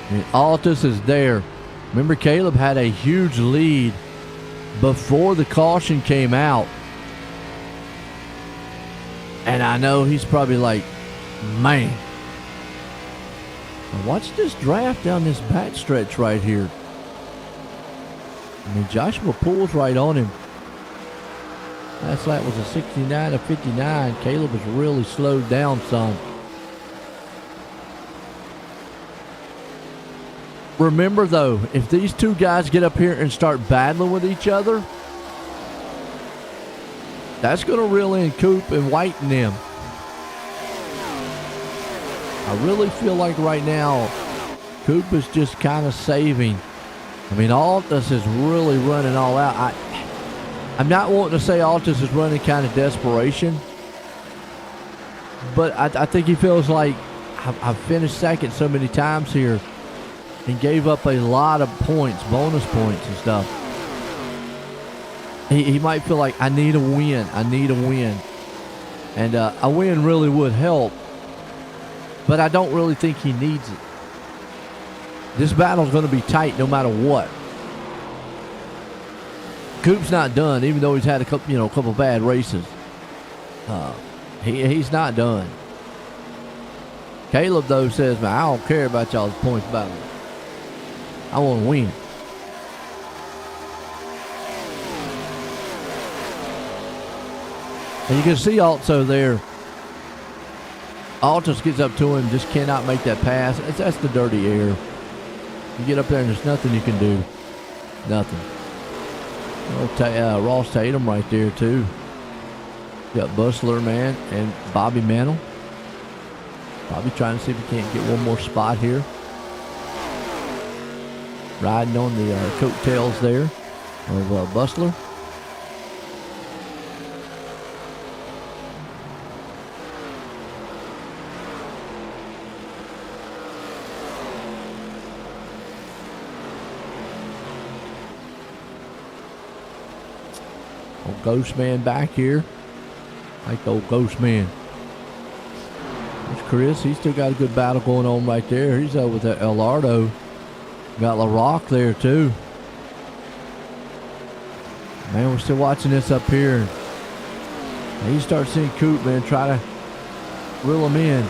And Altus is there. Remember, Caleb had a huge lead before the caution came out. And I know he's probably like, man. Watch this draft down this back stretch right here. I mean, Joshua pulls right on him. Last lap was a 69 to 59. Caleb was really slowed down some. Remember, though, if these two guys get up here and start battling with each other, that's going to reel in Coop and White and them. I really feel like right now, Coop is just kind of saving. I mean, Altus is really running all out. I'm not wanting to say Altus is running kind of desperation, but I think he feels like I've finished second so many times here and gave up a lot of points, bonus points and stuff. He might feel like, I need a win. And a win really would help, but I don't really think he needs it. This battle's going to be tight no matter what. Coop's not done, even though he's had a couple bad races. He's not done. Caleb, though, says, man, I don't care about y'all's points battle. I want to win. And you can see also there, Altus gets up to him, just cannot make that pass. That's the dirty air. You get up there and there's nothing you can do. Nothing. Ross Tatum right there too. Got Bustler, man, and Bobby Mantle. Bobby trying to see if he can't get one more spot here. Riding on the coattails there of Bustler. Old Ghost Man back here. Like the old Ghost Man. There's Chris. He's still got a good battle going on right there. He's with that Elardo. Got LaRock there too. Man, we're still watching this up here. And you start seeing Coop, man, try to reel him in.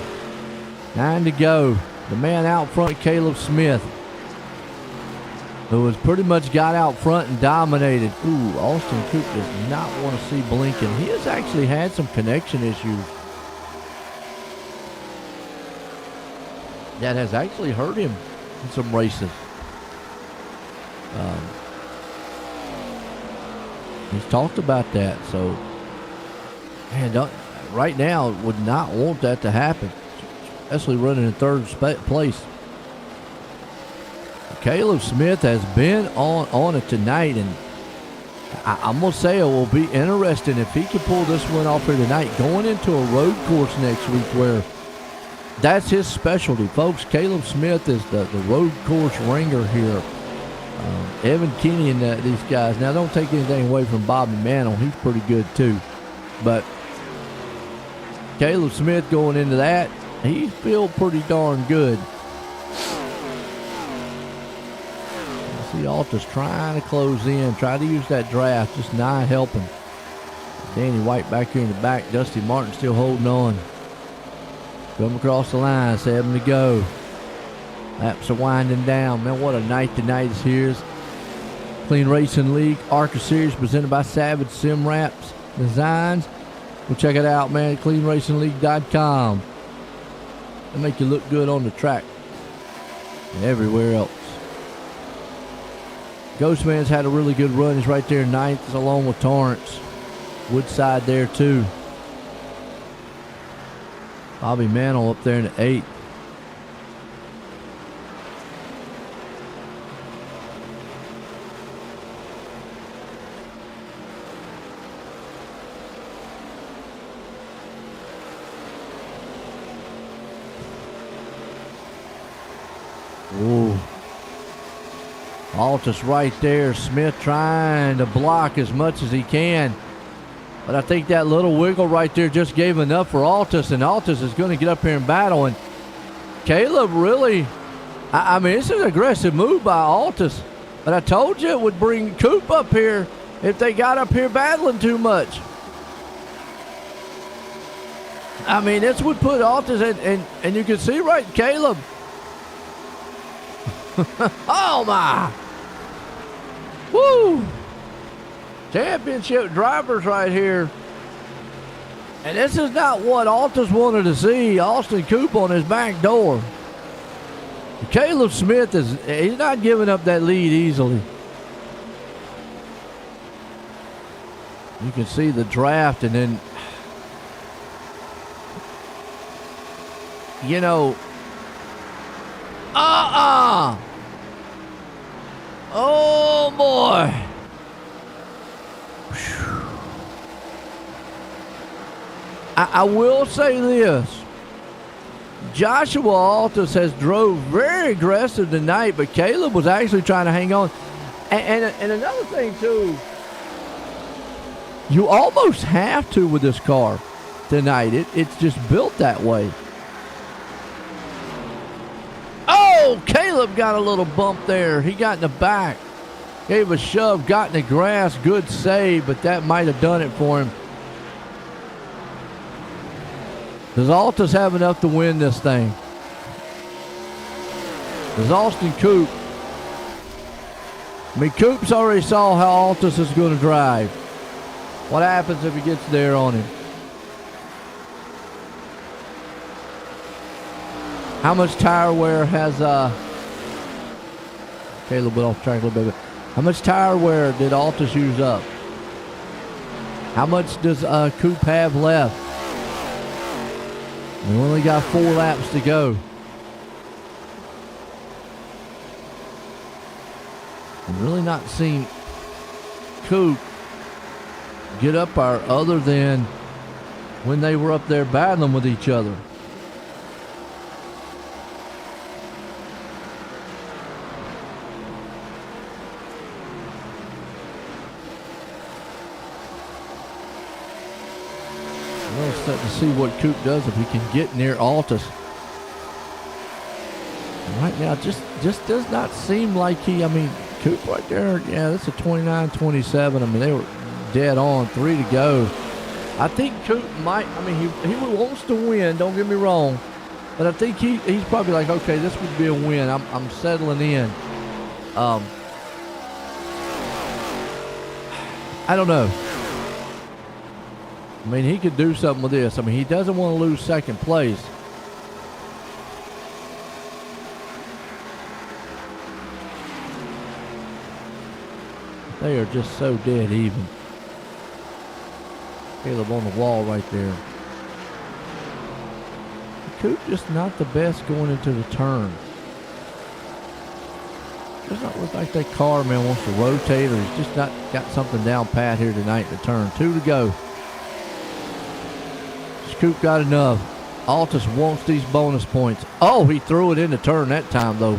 9 to go. The man out front, Caleb Smith, who has pretty much got out front and dominated. Ooh, Austin Coop does not want to see blinking. He has actually had some connection issues that has actually hurt him in some races. He's talked about that, so man, right now would not want that to happen, especially running in third place. Caleb Smith has been on it tonight, and I'm gonna say it will be interesting if he can pull this one off here tonight, going into a road course next week where that's his specialty, folks. Caleb Smith is the road course ringer here. Evan Kinney and these guys. Now, don't take anything away from Bobby Mantle. He's pretty good too. But Caleb Smith going into that, he feels pretty darn good. I see Altus trying to close in, try to use that draft, just not helping. Danny White back here in the back. Dusty Martin still holding on. Come across the line, 7 to go. Laps are winding down. Man, what a night tonight is here. Clean Racing League, ARCA Series presented by Savage Sim Wraps Designs. Go check it out, man, cleanracingleague.com. It'll make you look good on the track and everywhere else. Ghostman's had a really good run. He's right there ninth along with Torrance. Woodside there too. Bobby Mantle up there in the 8th. Ooh. Altus right there. Smith trying to block as much as he can. But I think that little wiggle right there just gave enough for Altus, and Altus is going to get up here and battle. And Caleb really, I mean, it's an aggressive move by Altus. But I told you it would bring Coop up here if they got up here battling too much. I mean, this would put Altus in, and you can see right, Caleb. Oh my! Woo! Championship drivers right here. And this is not what Altus wanted to see. Austin Coop on his back door. Caleb Smith he's not giving up that lead easily. You can see the draft, and then, you know, oh boy. I will say this. Joshua Altus has drove very aggressive tonight, but Caleb was actually trying to hang on. And another thing too, you almost have to with this car tonight. It's just built that way. Oh, Caleb got a little bump there. He got in the back. Gave a shove, got in the grass. Good save, but that might have done it for him. Does Altus have enough to win this thing? Does Austin Coop? I mean, Coop's already saw how Altus is going to drive. What happens if he gets there on him? How much tire wear has okay, a little bit off track a little bit. How much tire wear did Altus use up? How much does Coop have left? We only got 4 laps to go. I'm really not seeing Coop get up there other than when they were up there battling with each other. Well, set to see what Coop does if he can get near Altus. Right now, just does not seem like he. I mean, Coop right there. Yeah, that's a 29-27. I mean, they were dead on. 3 to go. I think Coop might. I mean, he wants to win. Don't get me wrong, but I think he's probably like, okay, this would be a win. I'm settling in. I don't know. I mean, he could do something with this. I mean, he doesn't want to lose second place. They are just so dead even. Caleb on the wall right there. Coop just not the best going into the turn. Does not look like that car, man, wants to rotate, or he's just not got something down pat here tonight in the turn. 2 to go. Coop got enough. Altus wants these bonus points. Oh, he threw it in the turn that time, though.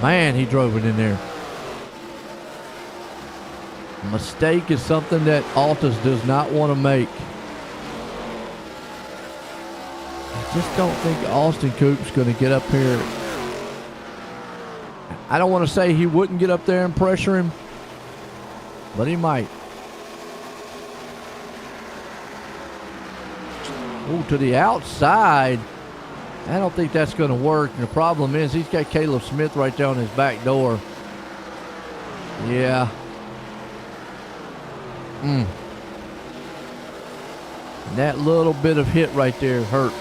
Man, he drove it in there. A mistake is something that Altus does not want to make. I just don't think Austin Coop's going to get up here. I don't want to say he wouldn't get up there and pressure him, but he might. Ooh, to the outside. I don't think that's going to work. And the problem is he's got Caleb Smith right there on his back door. Yeah. And that little bit of hit right there hurt.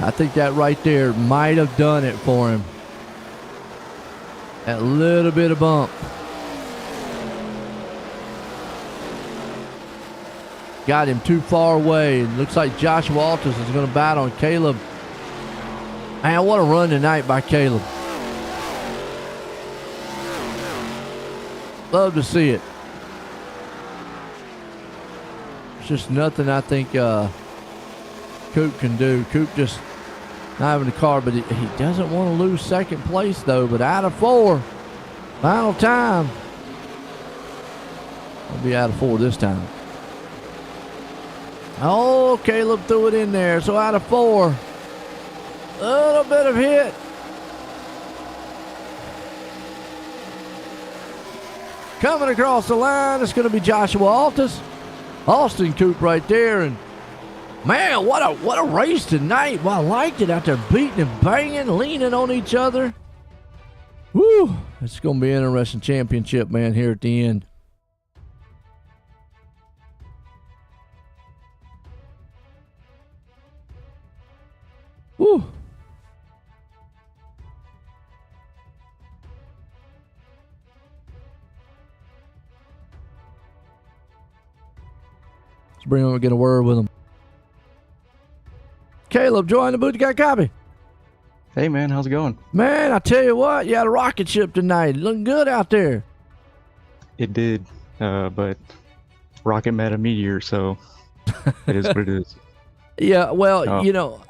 I think that right there might have done it for him. That little bit of bump. Got him too far away. It looks like Joshua Altus is going to battle on Caleb. Man, what a run tonight by Caleb. Love to see it. It's just nothing I think Coop can do. Coop just not having the car, but he doesn't want to lose second place, though. But out of 4, final time. I'll be out of 4 this time. Oh, Caleb threw it in there. So out of 4, a little bit of hit. Coming across the line, it's going to be Joshua Altus. Austin Coop right there. And man, what a race tonight. Well, I liked it out there beating and banging, leaning on each other. Woo, it's going to be an interesting championship, man, here at the end. Woo. Let's bring him and get a word with him. Caleb, join the booth. You got a copy? Hey, man. How's it going? Man, I tell you what, you had a rocket ship tonight. Looking good out there. It did, but rocket met a meteor, so it is what it is. Yeah, well, you know,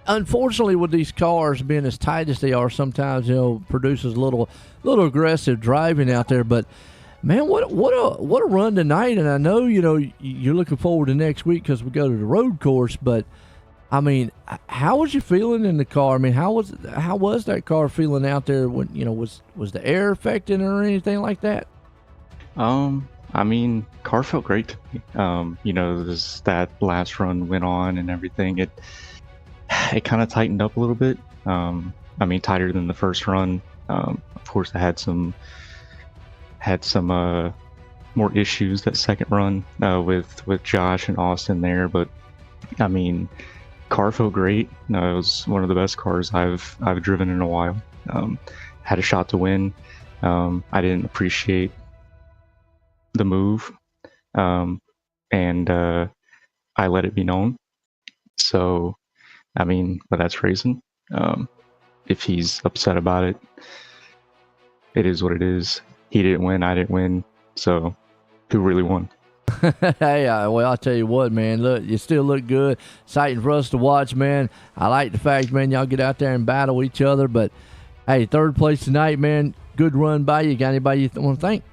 unfortunately, with these cars being as tight as they are, sometimes, you know, produces a little aggressive driving out there. But man, what a run tonight! And I know, you know, you're looking forward to next week because we go to the road course. But I mean, how was you feeling in the car? I mean, how was that car feeling out there? When, you know, was the air affecting it or anything like that? I mean, car felt great to me. You know, that last run went on and everything. It kind of tightened up a little bit. I mean, tighter than the first run. Of course, I had some more issues that second run with Josh and Austin there, but I mean, car felt great. It was one of the best cars I've driven in a while. Had a shot to win. I didn't appreciate the move, and I let it be known. So, I mean, but that's racing. If he's upset about it, it is what it is. He didn't win, I didn't win. So, who really won? Hey, well, I'll tell you what, man. Look, you still look good. Exciting for us to watch, man. I like the fact, man, y'all get out there and battle each other. But, hey, third place tonight, man. Good run by you. Got anybody you want to thank?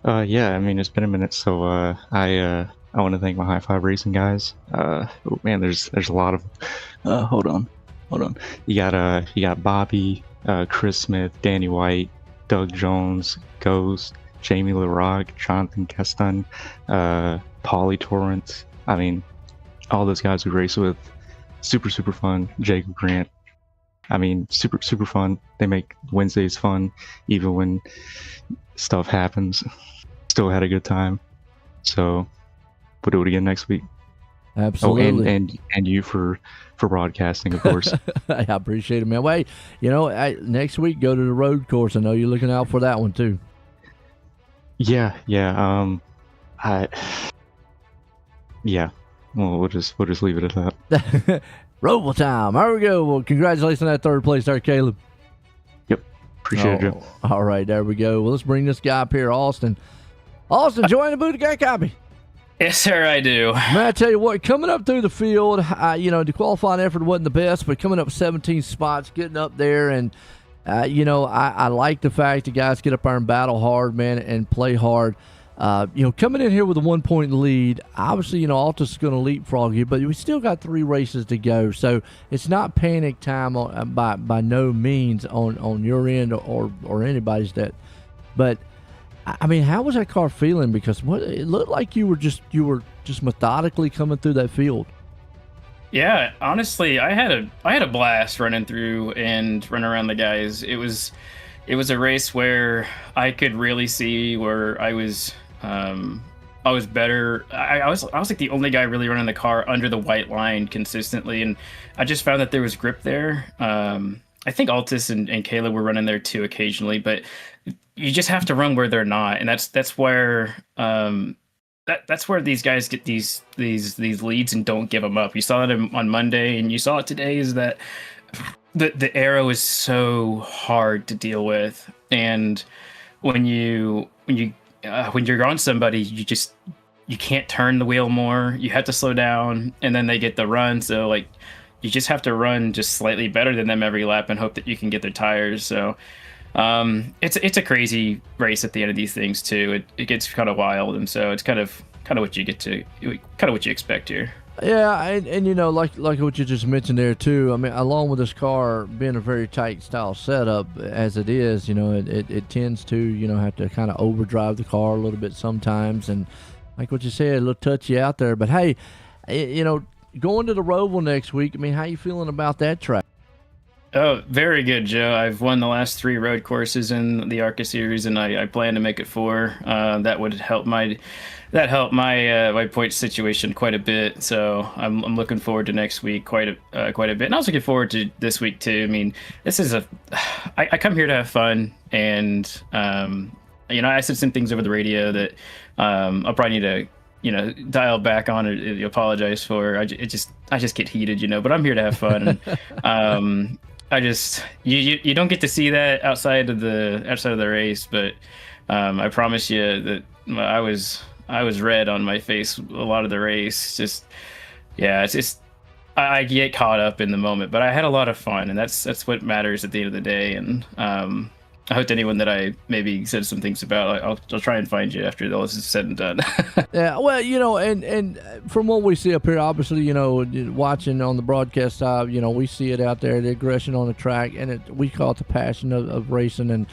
Yeah, I mean, it's been a minute, so I want to thank my High Five Racing guys. Oh man, there's a lot of. Hold on. You got Bobby, Chris Smith, Danny White, Doug Jones, Ghost, Jamie LaRock, Jonathan Keston, Paulie Torrance. I mean, all those guys we race with, super fun. Jacob Grant. I mean, super fun. They make Wednesdays fun, even when stuff happens. Still had a good time. So we'll do it again next week. Absolutely. Oh, and you for broadcasting, of course. I appreciate it, man. Wait, next week go to the road course. I know you're looking out for that one too. Yeah. Well, we'll just leave it at that. Roval time. There we go. Well, congratulations on that third place there, Caleb. Yep. Appreciate it, Joe. All right, there we go. Well, let's bring this guy up here, Austin. Austin, join the booth, got a copy. Yes, sir, I do. Man, I tell you what, coming up through the field, the qualifying effort wasn't the best, but coming up 17 spots, getting up there, and, I like the fact the guys get up there and battle hard, man, and play hard. Coming in here with a 1-point lead, obviously, Altus is going to leapfrog you, but we still got 3 races to go, so it's not panic time by no means on your end or anybody's that. But I mean, how was that car feeling? Because it looked like you were just methodically coming through that field. Yeah, honestly, I had a blast running through and running around the guys. It was a race where I could really see where I was better. I was like the only guy really running the car under the white line consistently, and I just found that there was grip there. I think Altus and Kayla were running there too occasionally, but you just have to run where they're not, and that's where that's where these guys get these leads and don't give them up. You saw it on Monday, and you saw it today. Is that the aero is so hard to deal with, and when you're on somebody, you can't turn the wheel more. You have to slow down, and then they get the run. So like, you just have to run just slightly better than them every lap and hope that you can get their tires. So it's a crazy race at the end of these things too. It gets kind of wild, and so it's kind of what you expect here. Yeah, and like what you just mentioned there too. I mean, along with this car being a very tight style setup as it is, it tends to have to kind of overdrive the car a little bit sometimes, and like what you said, a little touchy out there. But hey, going to the Roval next week. I mean, how you feeling about that track? Oh, very good, Joe. I've won the last 3 road courses in the ARCA Series, and I plan to make it 4. That would help my point situation quite a bit. So I'm looking forward to next week quite a bit, and I was looking forward to this week too. I mean, this is I come here to have fun, and I said some things over the radio that I'll probably need to dial back on it. Apologize for. I just get heated, but I'm here to have fun. And, you don't get to see that outside of the race, but I promise you that I was red on my face a lot of the race. I get caught up in the moment, but I had a lot of fun, and that's what matters at the end of the day. And I hope anyone that I maybe said some things about, I'll try and find you after all this is said and done. Yeah, well, and from what we see up here, obviously, watching on the broadcast side, we see it out there, the aggression on the track, and we call it the passion of racing. And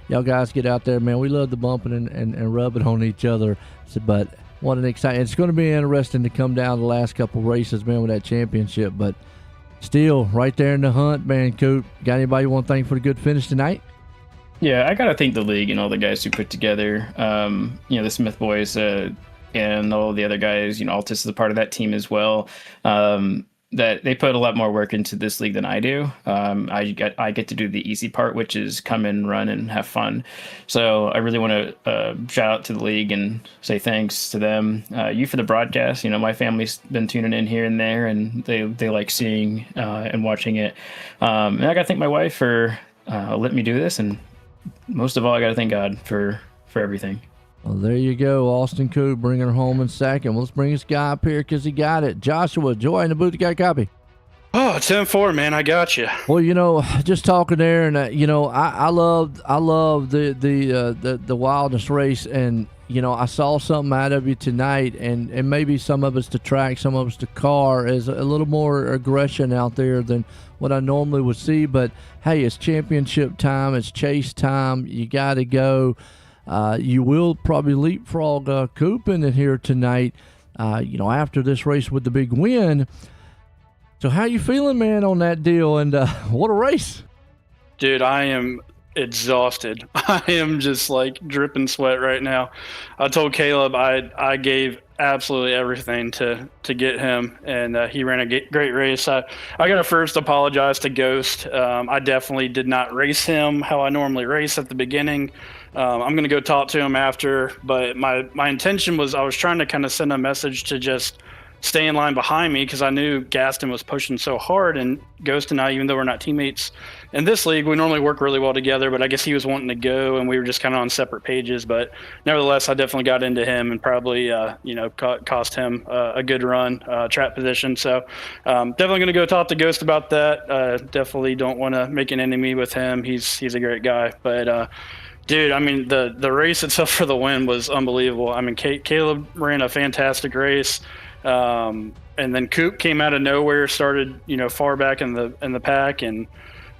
y'all guys get out there, man. We love the bumping and rubbing on each other. But what an exciting! It's going to be interesting to come down the last couple races, man, with that championship. But still, right there in the hunt, man. Coop, got anybody you want to thank for the good finish tonight? Yeah, I gotta thank the league and all the guys who put together, the Smith boys, and all the other guys. Altus is a part of that team as well. That they put a lot more work into this league than I do. I get to do the easy part, which is come in, run, and have fun. So I really want to shout out to the league and say thanks to them. You for the broadcast. My family's been tuning in here and there, and they like seeing and watching it. And I got to thank my wife for letting me do this, and most of all, I got to thank God for everything. Well, there you go. Austin Coop bringing her home in second. Well, let's bring this guy up here because he got it. Joshua, Joy in the booth, you got a copy? Oh, 10-4, man. I got you. Well, just talking there, and I love the wildness race, and I saw something out of you tonight, and maybe some of it's the track, some of it's the car, is a little more aggression out there than what I normally would see. But hey, it's championship time, it's chase time. You got to go. You will probably leapfrog Coop in it here tonight, after this race with the big win. So how you feeling, man, on that deal? And what a race. Dude, I am exhausted. I am just like dripping sweat right now. I told Caleb I gave absolutely everything to get him, and he ran a great race. I got to first apologize to Ghost. I definitely did not race him how I normally race at the beginning. I'm going to go talk to him after, but my intention was I was trying to kind of send a message to just stay in line behind me because I knew Gaston was pushing so hard, and Ghost and I, even though we're not teammates in this league, we normally work really well together, but I guess he was wanting to go and we were just kind of on separate pages. But nevertheless, I definitely got into him and probably, cost him a good run, trap position. So definitely going to go talk to Ghost about that. Definitely don't want to make an enemy with him. He's a great guy. But dude, I mean, the race itself for the win was unbelievable. I mean, Caleb ran a fantastic race. And then Coop came out of nowhere, started, far back in the pack, and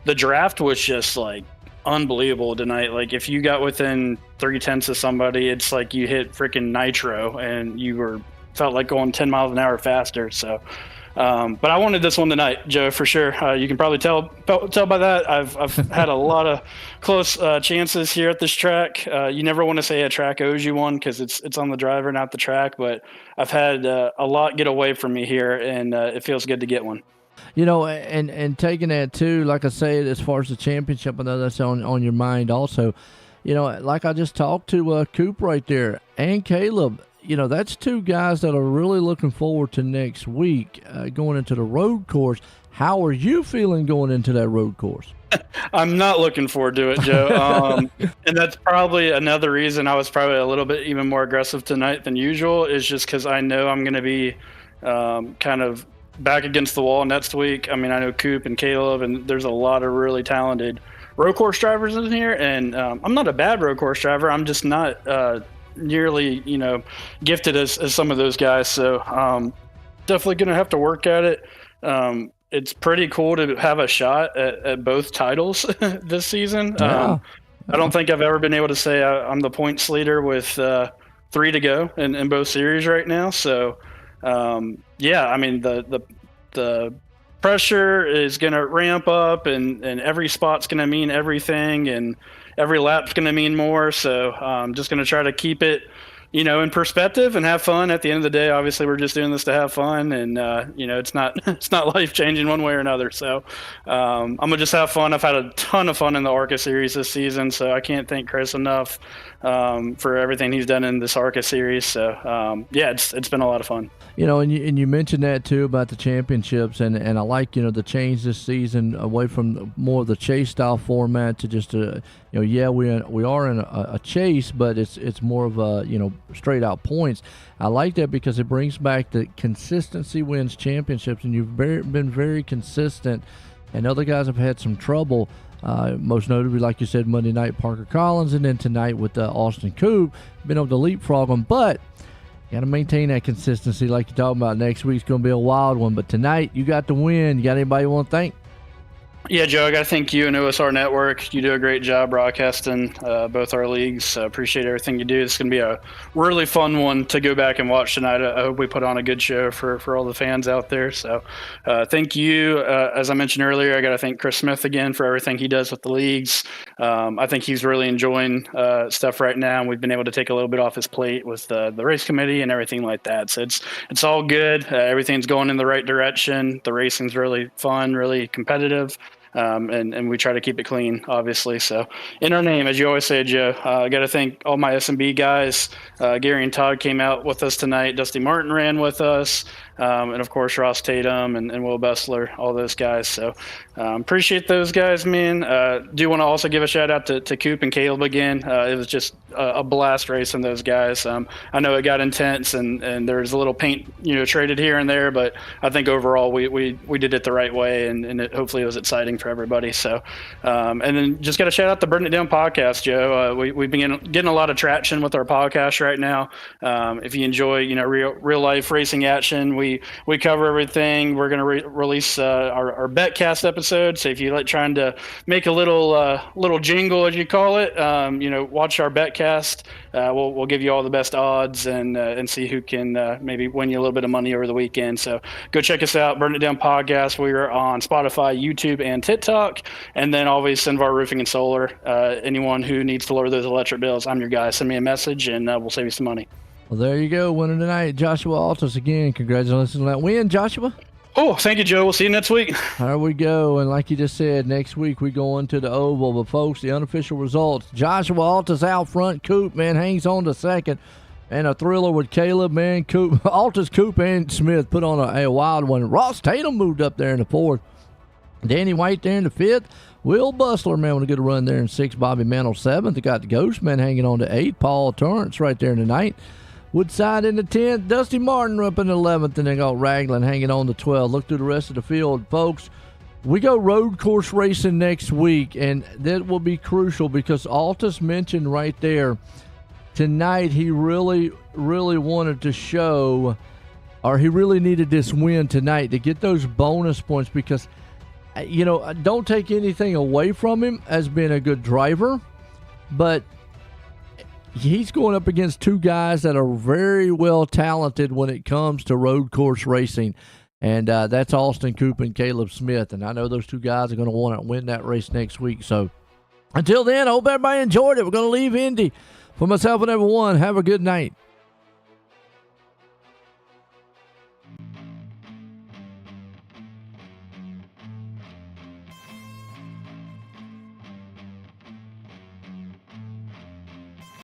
the draft was just like unbelievable tonight. Like if you got within 0.3 of somebody, it's like you hit freaking nitro and you felt like going 10 miles an hour faster. So, but I wanted this one tonight, Joe, for sure. You can probably tell by that. I've had a lot of close chances here at this track. You never want to say a track owes you one because it's on the driver, not the track. But I've had a lot get away from me here, and it feels good to get one. And taking that too, like I said, as far as the championship, I know that's on your mind also. Like I just talked to Coop right there and Caleb. That's two guys that are really looking forward to next week going into the road course. How are you feeling going into that road course? I'm not looking forward to it, Joe. And that's probably another reason I was probably a little bit even more aggressive tonight than usual, is just because I know I'm going to be kind of back against the wall next week. I mean, I know Coop and Caleb, and there's a lot of really talented road course drivers in here. And I'm not a bad road course driver. I'm just not nearly, gifted as some of those guys. So definitely going to have to work at it. It's pretty cool to have a shot at both titles this season. Yeah. I don't think I've ever been able to say I'm the points leader with 3 to go in both series right now. So, I mean, the pressure is going to ramp up, and every spot's going to mean everything, and every lap's going to mean more. So I'm just going to try to keep it, in perspective and have fun. At the end of the day, obviously we're just doing this to have fun, and it's not life changing one way or another. So I'm gonna just have fun. I've had a ton of fun in the ARCA series this season, so I can't thank Chris enough for everything he's done in this ARCA series. So it's been a lot of fun. And you mentioned that too about the championships, and I like the change this season away from more of the chase style format to just we are in a chase, but it's more of a straight out points. I like that because it brings back the consistency wins championships, and you've been very consistent. And other guys have had some trouble. Most notably, like you said, Monday night Parker Collins, and then tonight with Austin Coop, been able to leapfrog them, but got to maintain that consistency like you're talking about. Next week's going to be a wild one, but tonight you got the win. You got anybody you want to thank? Yeah, Joe, I got to thank you and OSR Network. You do a great job broadcasting both our leagues. Appreciate everything you do. It's going to be a really fun one to go back and watch tonight. I hope we put on a good show for all the fans out there. So thank you. As I mentioned earlier, I got to thank Chris Smith again for everything he does with the leagues. I think he's really enjoying stuff right now, and we've been able to take a little bit off his plate with the race committee and everything like that. So it's all good. Everything's going in the right direction. The racing's really fun, really competitive. And we try to keep it clean, obviously. So in our name, as you always say, Joe, I got to thank all my SMB guys. Gary and Todd came out with us tonight. Dusty Martin ran with us. And of course, Ross Tatum and Will Bessler, all those guys. So appreciate those guys, man. Do want to also give a shout out to Coop and Caleb again. It was just a blast racing those guys. I know it got intense and there was a little paint, traded here and there, but I think overall we did it the right way, and hopefully it was exciting for everybody. So, and then just got to shout out the Burn It Down podcast, Joe. We've been getting a lot of traction with our podcast right now. If you enjoy, real life racing action, we cover everything. We're going to release our BetCast episode. So if you like trying to make a little jingle, as you call it, watch our BetCast. We'll give you all the best odds and see who can maybe win you a little bit of money over the weekend. So go check us out, Burn It Down Podcast. We are on Spotify, YouTube, and TikTok. And then always send our roofing and solar. Anyone who needs to lower those electric bills, I'm your guy. Send me a message and we'll save you some money. Well, there you go. Winner tonight, Joshua Altus again. Congratulations on that win, Joshua. Oh, thank you, Joe. We'll see you next week. There we go. And like you just said, next week we go into the Oval. But, folks, the unofficial results. Joshua Altus out front. Coop, man, hangs on to second. And a thriller with Caleb, man. Coop, Altus, Coop, and Smith put on a wild one. Ross Tatum moved up there in the fourth. Danny White there in the fifth. Will Bustler, man, with a good run there in sixth. Bobby Mantle seventh. They got the Ghost, man, hanging on to eighth. Paul Torrance right there in the ninth. Woodside in the 10th, Dusty Martin up in the 11th, and then got Raglan hanging on the 12th. Look through the rest of the field, folks. We go road course racing next week, and that will be crucial because Altus mentioned right there tonight he really, really wanted to show, or he really needed this win tonight to get those bonus points because, don't take anything away from him as being a good driver, but he's going up against two guys that are very well talented when it comes to road course racing, and that's Austin Coop and Caleb Smith. And I know those two guys are going to want to win that race next week. So until then, I hope everybody enjoyed it. We're going to leave Indy. For myself and everyone, have a good night.